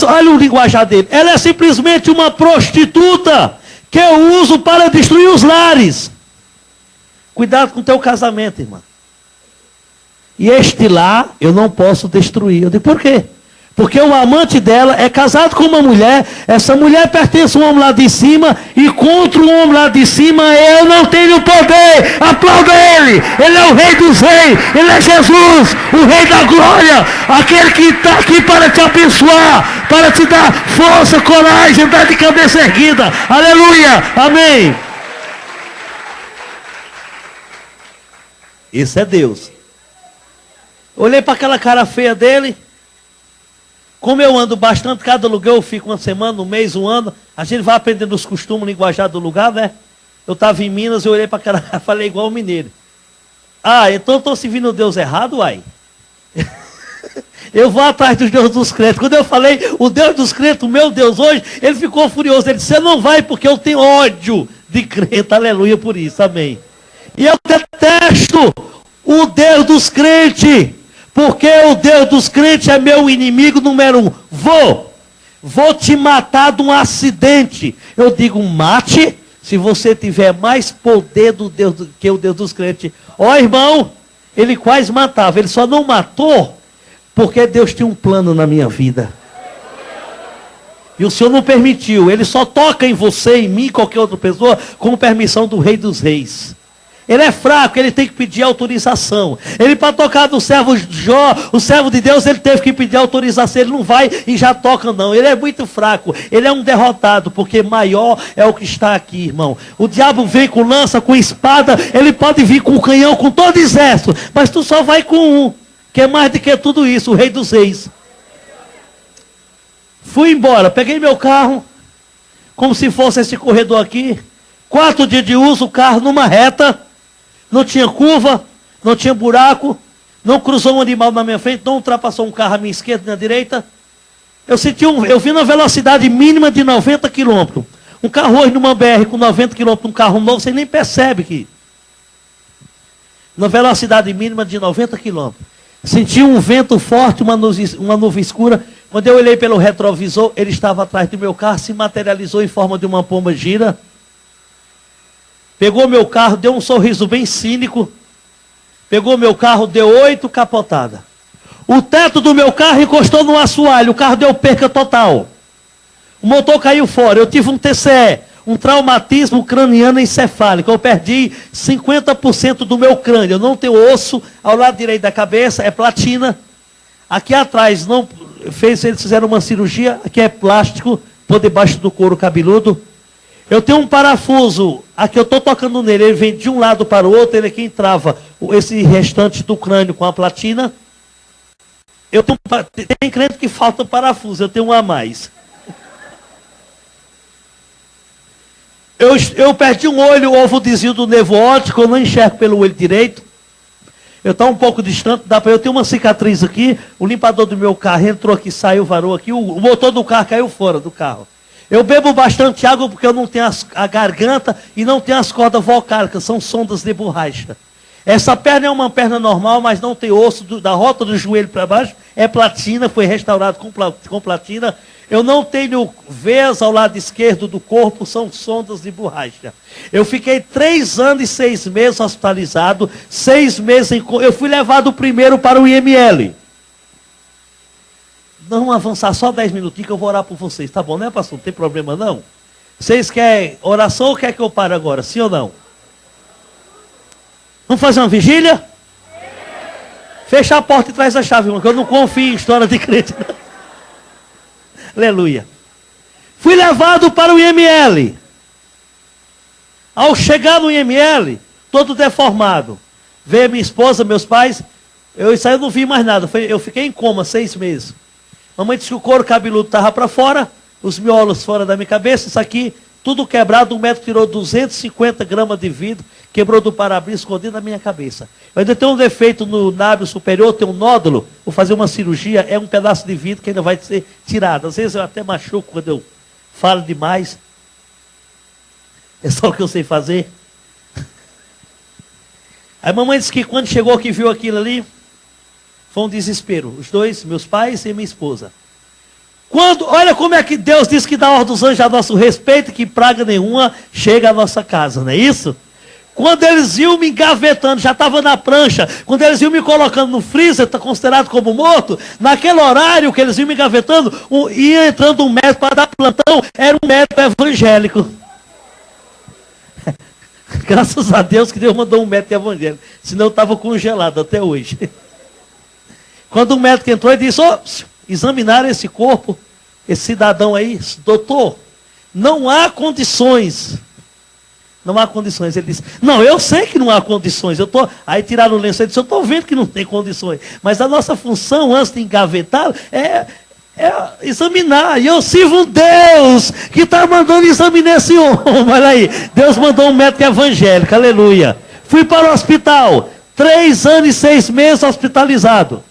Olha o linguajar dele. Ela é simplesmente uma prostituta que eu uso para destruir os lares. Cuidado com o teu casamento, irmã. E este lar eu não posso destruir. Eu digo, por quê? Porque o amante dela é casado com uma mulher, essa mulher pertence a um homem lá de cima, e contra o homem lá de cima eu não tenho poder. Aplauda ele! Ele é o Rei dos Reis, ele é Jesus, o Rei da Glória, aquele que está aqui para te abençoar, para te dar força, coragem, dar de cabeça erguida. Aleluia! Amém! Esse é Deus. Olhei para aquela cara feia dele. Como eu ando bastante, cada lugar eu fico uma semana, um mês, um ano, a gente vai aprendendo os costumes, linguajar do lugar, né? Eu estava em Minas, eu olhei para aquela, falei igual o mineiro. Ah, então eu estou servindo o Deus errado, uai? Eu vou atrás dos deuses dos crentes. Quando eu falei o Deus dos crentes, o meu Deus hoje, ele ficou furioso. Ele disse, você não vai porque eu tenho ódio de crente, aleluia por isso, amém. E eu detesto o Deus dos crentes. Porque o Deus dos crentes é meu inimigo número 1. Vou te matar de um acidente. Eu digo, mate, se você tiver mais poder do Deus do que o Deus dos crentes. Ó irmão, ele quase matava. Ele só não matou porque Deus tinha um plano na minha vida. E o Senhor não permitiu. Ele só toca em você, em mim, qualquer outra pessoa, com permissão do Rei dos Reis. Ele é fraco, ele tem que pedir autorização. Ele para tocar no servo Jó, o servo de Deus, ele teve que pedir autorização. Ele não vai e já toca não. Ele é muito fraco, ele é um derrotado, porque maior é o que está aqui, irmão. O diabo vem com lança, com espada, ele pode vir com canhão, com todo exército, mas tu só vai com um, que é mais do que tudo isso, o Rei dos Reis. Fui embora, peguei meu carro, como se fosse esse corredor aqui, 4 dias de uso, o carro numa reta, não tinha curva, não tinha buraco, não cruzou um animal na minha frente, não ultrapassou um carro à minha esquerda e na direita. Eu vi na velocidade mínima de 90 km. Um carro hoje numa BR com 90 km, um carro novo, você nem percebe que. Na velocidade mínima de 90 km. Senti um vento forte, uma nuvem escura. Quando eu olhei pelo retrovisor, ele estava atrás do meu carro, se materializou em forma de uma pomba gira. Pegou meu carro, deu um sorriso bem cínico. Pegou meu carro, deu 8 capotadas. O teto do meu carro encostou no assoalho. O carro deu perca total. O motor caiu fora. Eu tive um TCE, um traumatismo craniano encefálico. Eu perdi 50% do meu crânio. Eu não tenho osso ao lado direito da cabeça, é platina. Aqui atrás, eles fizeram uma cirurgia, aqui é plástico, por debaixo do couro cabeludo. Eu tenho um parafuso, aqui eu estou tocando nele, ele vem de um lado para o outro, ele aqui entrava esse restante do crânio com a platina. Tem crente que falta parafuso, eu tenho um a mais. Eu perdi um olho, o ovo desvio do nervo óptico, eu não enxergo pelo olho direito. Eu estou um pouco distante, eu tenho uma cicatriz aqui, o limpador do meu carro entrou aqui, saiu, varou aqui, o motor do carro caiu fora do carro. Eu bebo bastante água porque eu não tenho a garganta e não tenho as cordas vocálicas, são sondas de borracha. Essa perna é uma perna normal, mas não tem osso, da rota do joelho para baixo, é platina, foi restaurado com platina. Eu não tenho veias ao lado esquerdo do corpo, são sondas de borracha. Eu fiquei 3 anos e 6 meses hospitalizado, 6 meses eu fui levado primeiro para o IML. Não avançar só 10 minutinhos que eu vou orar por vocês, tá bom, né, pastor? Não tem problema não? Vocês querem oração ou quer que eu pare agora, sim ou não? Vamos fazer uma vigília? Fecha a porta e traz a chave, irmão, que eu não confio em história de crente. Não. Aleluia. Fui levado para o IML. Ao chegar no IML, todo deformado, veio minha esposa, meus pais, isso aí eu não vi mais nada, eu fiquei em coma 6 meses. Mamãe disse que o couro cabeludo estava para fora, os miolos fora da minha cabeça, isso aqui, tudo quebrado, o médico tirou 250 gramas de vidro, quebrou do para-brisa, escondido na minha cabeça. Eu ainda tenho um defeito no lábio superior, tem um nódulo, vou fazer uma cirurgia, é um pedaço de vidro que ainda vai ser tirado. Às vezes eu até machuco quando eu falo demais. É só o que eu sei fazer. Aí a mamãe disse que quando chegou aqui, viu aquilo ali, foi um desespero. Os dois, meus pais e minha esposa. Olha como é que Deus diz que dá ordem dos anjos a nosso respeito, que praga nenhuma chega à nossa casa, não é isso? Quando eles iam me engavetando, já estava na prancha, quando eles iam me colocando no freezer, está considerado como morto, naquele horário que eles iam me engavetando, ia entrando um médico para dar plantão, era um médico evangélico. Graças a Deus que Deus mandou um médico evangélico, senão eu estava congelado até hoje. Quando o médico entrou, ele disse, examinaram esse corpo, esse cidadão aí, doutor, não há condições. Não há condições. Ele disse, não, eu sei que não há condições. Aí tiraram o lenço e disse, eu estou vendo que não tem condições. Mas a nossa função, antes de engavetar, é examinar. E eu sirvo um Deus que está mandando examinar esse homem. Olha aí, Deus mandou um médico evangélico, aleluia. Fui para o hospital, 3 anos e 6 meses hospitalizado.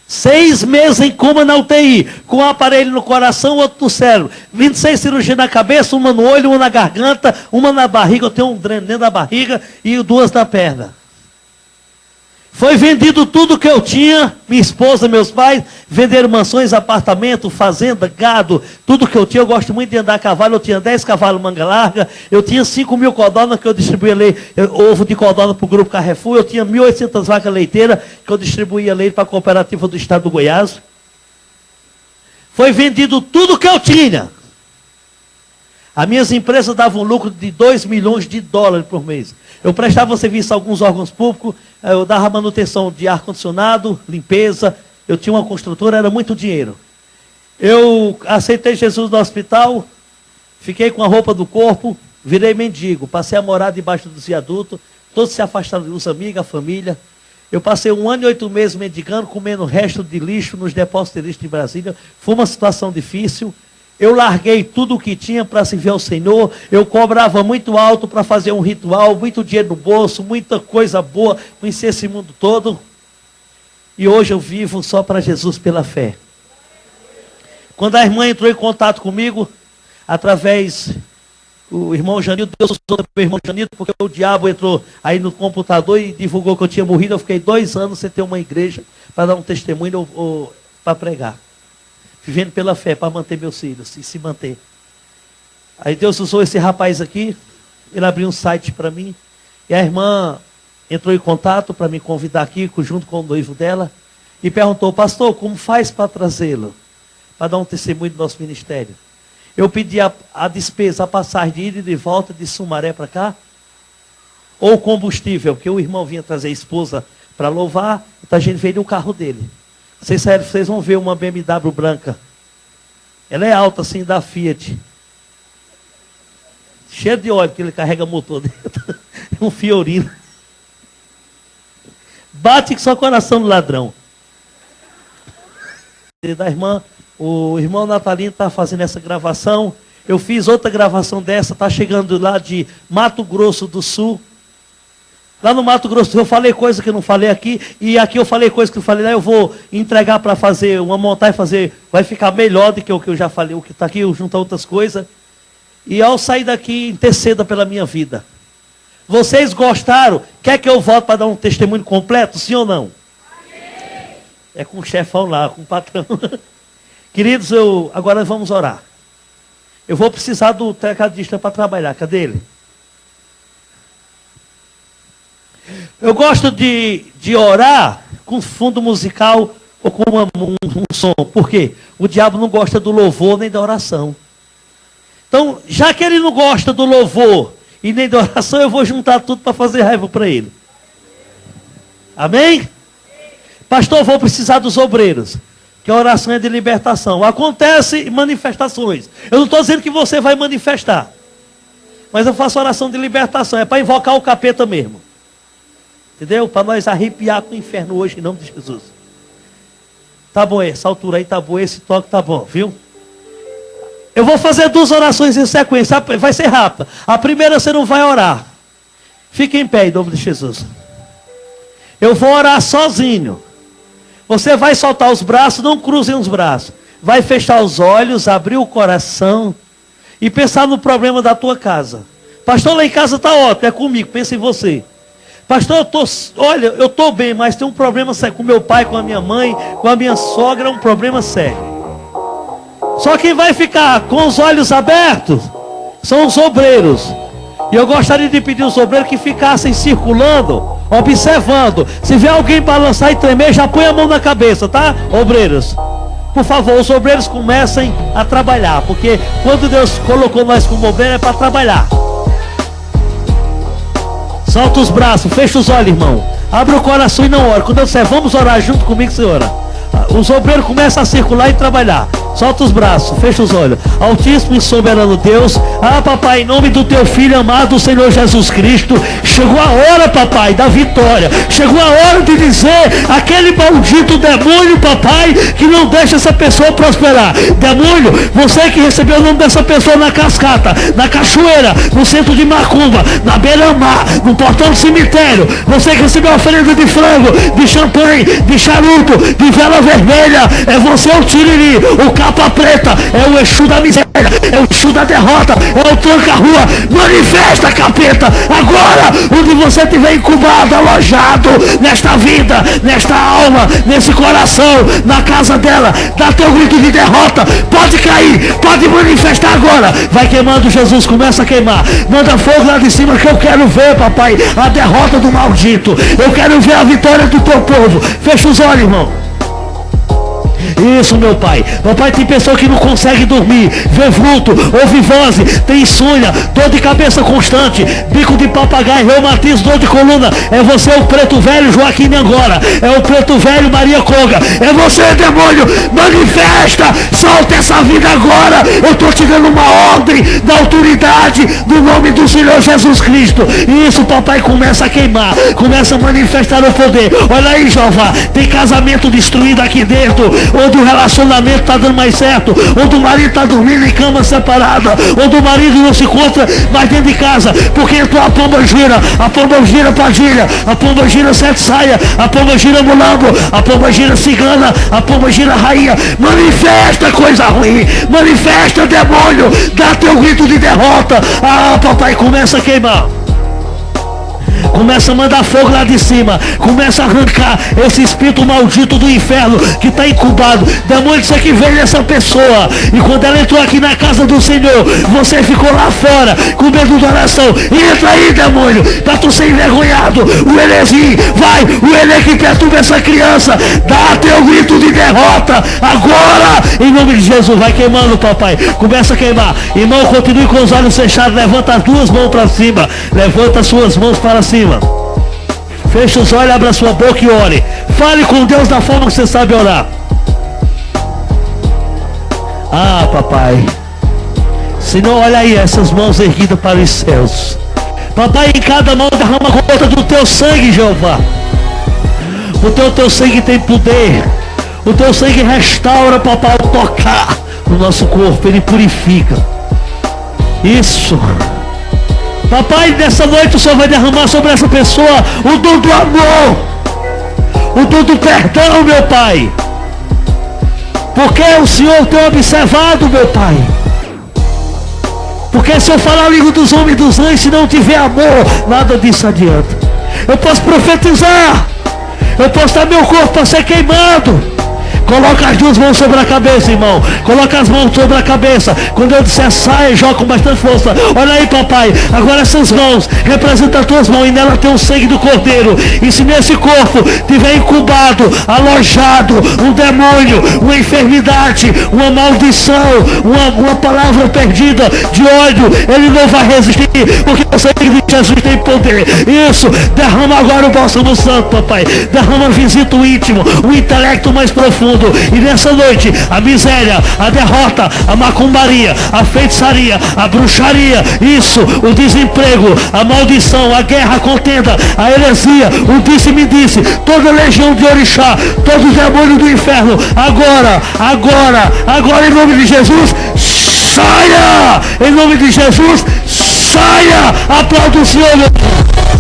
6 meses em coma na UTI, com um aparelho no coração, outro no cérebro. 26 cirurgias na cabeça, uma no olho, uma na garganta, uma na barriga, eu tenho um dreno dentro da barriga e 2 na perna. Foi vendido tudo que eu tinha, minha esposa, meus pais, venderam mansões, apartamento, fazenda, gado, tudo que eu tinha. Eu gosto muito de andar a cavalo, eu tinha 10 cavalos manga larga, eu tinha 5.000 codornas que eu distribuía ovo de codorna para o Grupo Carrefour, eu tinha 1.800 vacas leiteiras que eu distribuía leite para a cooperativa do estado do Goiás. Foi vendido tudo que eu tinha. As minhas empresas davam um lucro de 2 milhões de dólares por mês. Eu prestava serviço a alguns órgãos públicos, eu dava manutenção de ar-condicionado, limpeza, eu tinha uma construtora, era muito dinheiro. Eu aceitei Jesus no hospital, fiquei com a roupa do corpo, virei mendigo, passei a morar debaixo dos viadutos, todos se afastaram dos amigos, a família. Eu passei 1 ano e 8 meses mendigando, comendo resto de lixo nos depósitos de lixo de Brasília. Foi uma situação difícil. Eu larguei tudo o que tinha para servir ao Senhor. Eu cobrava muito alto para fazer um ritual, muito dinheiro no bolso, muita coisa boa, conhecer esse mundo todo. E hoje eu vivo só para Jesus pela fé. Quando a irmã entrou em contato comigo, através o irmão Janildo, Deus usou o irmão Janildo, porque o diabo entrou aí no computador e divulgou que eu tinha morrido. Eu fiquei 2 anos sem ter uma igreja para dar um testemunho ou para pregar. Vivendo pela fé, para manter meus filhos e se manter. Aí Deus usou esse rapaz aqui, ele abriu um site para mim, e a irmã entrou em contato para me convidar aqui, junto com o noivo dela, e perguntou, pastor, como faz para trazê-lo? Para dar um testemunho do nosso ministério. Eu pedi a despesa, a passagem de ida e de volta de Sumaré para cá, ou combustível, porque o irmão vinha trazer a esposa para louvar, então a gente veio no carro dele. Vocês vão ver uma BMW branca. Ela é alta assim, da Fiat. Cheia de óleo, porque ele carrega motor dentro. Um Fiorino. Bate com seu coração no ladrão. Da irmã, o irmão Natalino está fazendo essa gravação. Eu fiz outra gravação dessa, está chegando lá de Mato Grosso do Sul. Lá no Mato Grosso eu falei coisa que eu não falei aqui, e aqui eu falei coisa que eu falei lá, eu vou entregar para fazer uma montagem, vai ficar melhor do que o que eu já falei, o que está aqui, eu junto a outras coisas. E ao sair daqui, interceda pela minha vida. Vocês gostaram? Quer que eu volte para dar um testemunho completo, sim ou não? Amém. É com o chefão lá, com o patrão. Queridos, agora vamos orar. Eu vou precisar do tecladista para trabalhar, cadê ele? Eu gosto de orar com fundo musical ou com um som. Por quê? O diabo não gosta do louvor nem da oração. Então, já que ele não gosta do louvor e nem da oração, eu vou juntar tudo para fazer raiva para ele. Amém? Pastor, vou precisar dos obreiros. Que a oração é de libertação. Acontece manifestações. Eu não estou dizendo que você vai manifestar. Mas eu faço oração de libertação. É para invocar o capeta mesmo. Entendeu? Para nós arrepiar com o inferno hoje, em nome de Jesus. Tá bom, essa altura aí tá boa, esse toque tá bom, viu? Eu vou fazer 2 orações em sequência. Vai ser rápida. A primeira você não vai orar. Fique em pé, em nome de Jesus. Eu vou orar sozinho. Você vai soltar os braços, não cruzem os braços. Vai fechar os olhos, abrir o coração e pensar no problema da tua casa. Pastor, lá em casa está ótimo, é comigo, pensa em você. Pastor, eu estou bem, mas tem um problema sério com meu pai, com a minha mãe, com a minha sogra, é um problema sério. Só quem vai ficar com os olhos abertos são os obreiros. E eu gostaria de pedir aos obreiros que ficassem circulando, observando. Se vê alguém balançar e tremer, já põe a mão na cabeça, tá? Obreiros, por favor, os obreiros comecem a trabalhar. Porque quando Deus colocou nós como obreiro é para trabalhar. Solta os braços, fecha os olhos, irmão. Abre o coração e não ora. Quando eu disser, vamos orar junto comigo, senhora. Os obreiros começam a circular e trabalhar. Solta os braços, fecha os olhos. Altíssimo e soberano Deus. Papai, em nome do teu filho amado, Senhor Jesus Cristo. Chegou a hora, papai, da vitória. Chegou a hora de dizer aquele maldito demônio, papai, que não deixa essa pessoa prosperar. Demônio, você que recebeu o nome dessa pessoa na cascata, na cachoeira, no centro de Macumba, na beira-mar, no portão do cemitério. Você que recebeu a oferenda de frango, de champanhe, de charuto, de vela vermelha. É você o tiriri, o capa preta, é o Exu da miséria, é o Exu da derrota, é o tranca-rua. Manifesta, capeta, agora, onde você estiver incubado, alojado, nesta vida, nesta alma, nesse coração, na casa dela, dá teu grito de derrota, pode cair, pode manifestar agora. Vai queimando, Jesus, começa a queimar. Manda fogo lá de cima que eu quero ver, papai, a derrota do maldito. Eu quero ver a vitória do teu povo. Fecha os olhos, irmão. Isso, meu pai. Meu pai, tem pessoa que não consegue dormir, vê vulto, ouve vozes, tem insônia, dor de cabeça constante, bico de papagaio, reumatismo, dor de coluna. É você o preto velho Joaquim Angora. É o preto velho Maria Conga. É você, demônio. Manifesta. Solta essa vida agora. Eu estou te dando uma ordem da autoridade do nome do Senhor Jesus Cristo. Isso, papai, começa a queimar, começa a manifestar o poder. Olha aí, Jeová, tem casamento destruído aqui dentro, onde o relacionamento está dando mais certo, onde o marido está dormindo em cama separada, onde o marido não se encontra mais dentro de casa, porque entrou a pomba gira Padilha, a pomba gira Sete Saia, a pomba gira Mulambo, a pomba gira Cigana, a pomba gira Rainha. Manifesta coisa ruim, manifesta, demônio, dá teu grito de derrota. Papai, começa a queimar. Começa a mandar fogo lá de cima. Começa a arrancar esse espírito maldito do inferno que está incubado. Demônio, isso aqui veio dessa pessoa. E quando ela entrou aqui na casa do Senhor, você ficou lá fora com medo da oração. Entra aí, demônio, para tu ser envergonhado. O Elezinho, vai, o Ele que perturba essa criança. Dá teu grito de derrota agora, em nome de Jesus. Vai queimando, papai. Começa a queimar. Irmão, continue com os olhos fechados. Levanta as duas mãos para cima. Levanta as suas mãos para cima. Fecha os olhos, abra sua boca e ore. Fale com Deus da forma que você sabe orar. Papai, Senhor, olha aí essas mãos erguidas para os céus. Papai, em cada mão derrama a gota do teu sangue, Jeová. O teu sangue tem poder. O teu sangue restaura, papai, ao tocar no nosso corpo, ele purifica. Isso. Papai, nessa noite o Senhor vai derramar sobre essa pessoa o dom do amor, o dom do perdão, meu Pai. Porque o Senhor tem observado, meu Pai. Porque se eu falar a língua dos homens e dos anjos, se não tiver amor, nada disso adianta. Eu posso profetizar, eu posso dar meu corpo para ser queimado. Coloca as duas mãos sobre a cabeça, irmão. Coloca as mãos sobre a cabeça. Quando eu disser sai, joga com bastante força. Olha aí, papai. Agora essas mãos representam as tuas mãos. E nela tem o sangue do cordeiro. E se nesse corpo tiver incubado, alojado um demônio, uma enfermidade, uma maldição, uma palavra perdida de ódio, ele não vai resistir. Porque o sangue de Jesus tem poder. Isso, derrama agora o bálsamo santo, papai. Derrama, visita o íntimo, o intelecto mais profundo. E nessa noite, a miséria, a derrota, a macumbaria, a feitiçaria, a bruxaria, isso, o desemprego, a maldição, a guerra, a contenda, a heresia, o disse-me-disse, toda legião de orixá, todo demônio do inferno, agora, em nome de Jesus, saia! Em nome de Jesus, saia! Aplauda o Senhor, meu Deus.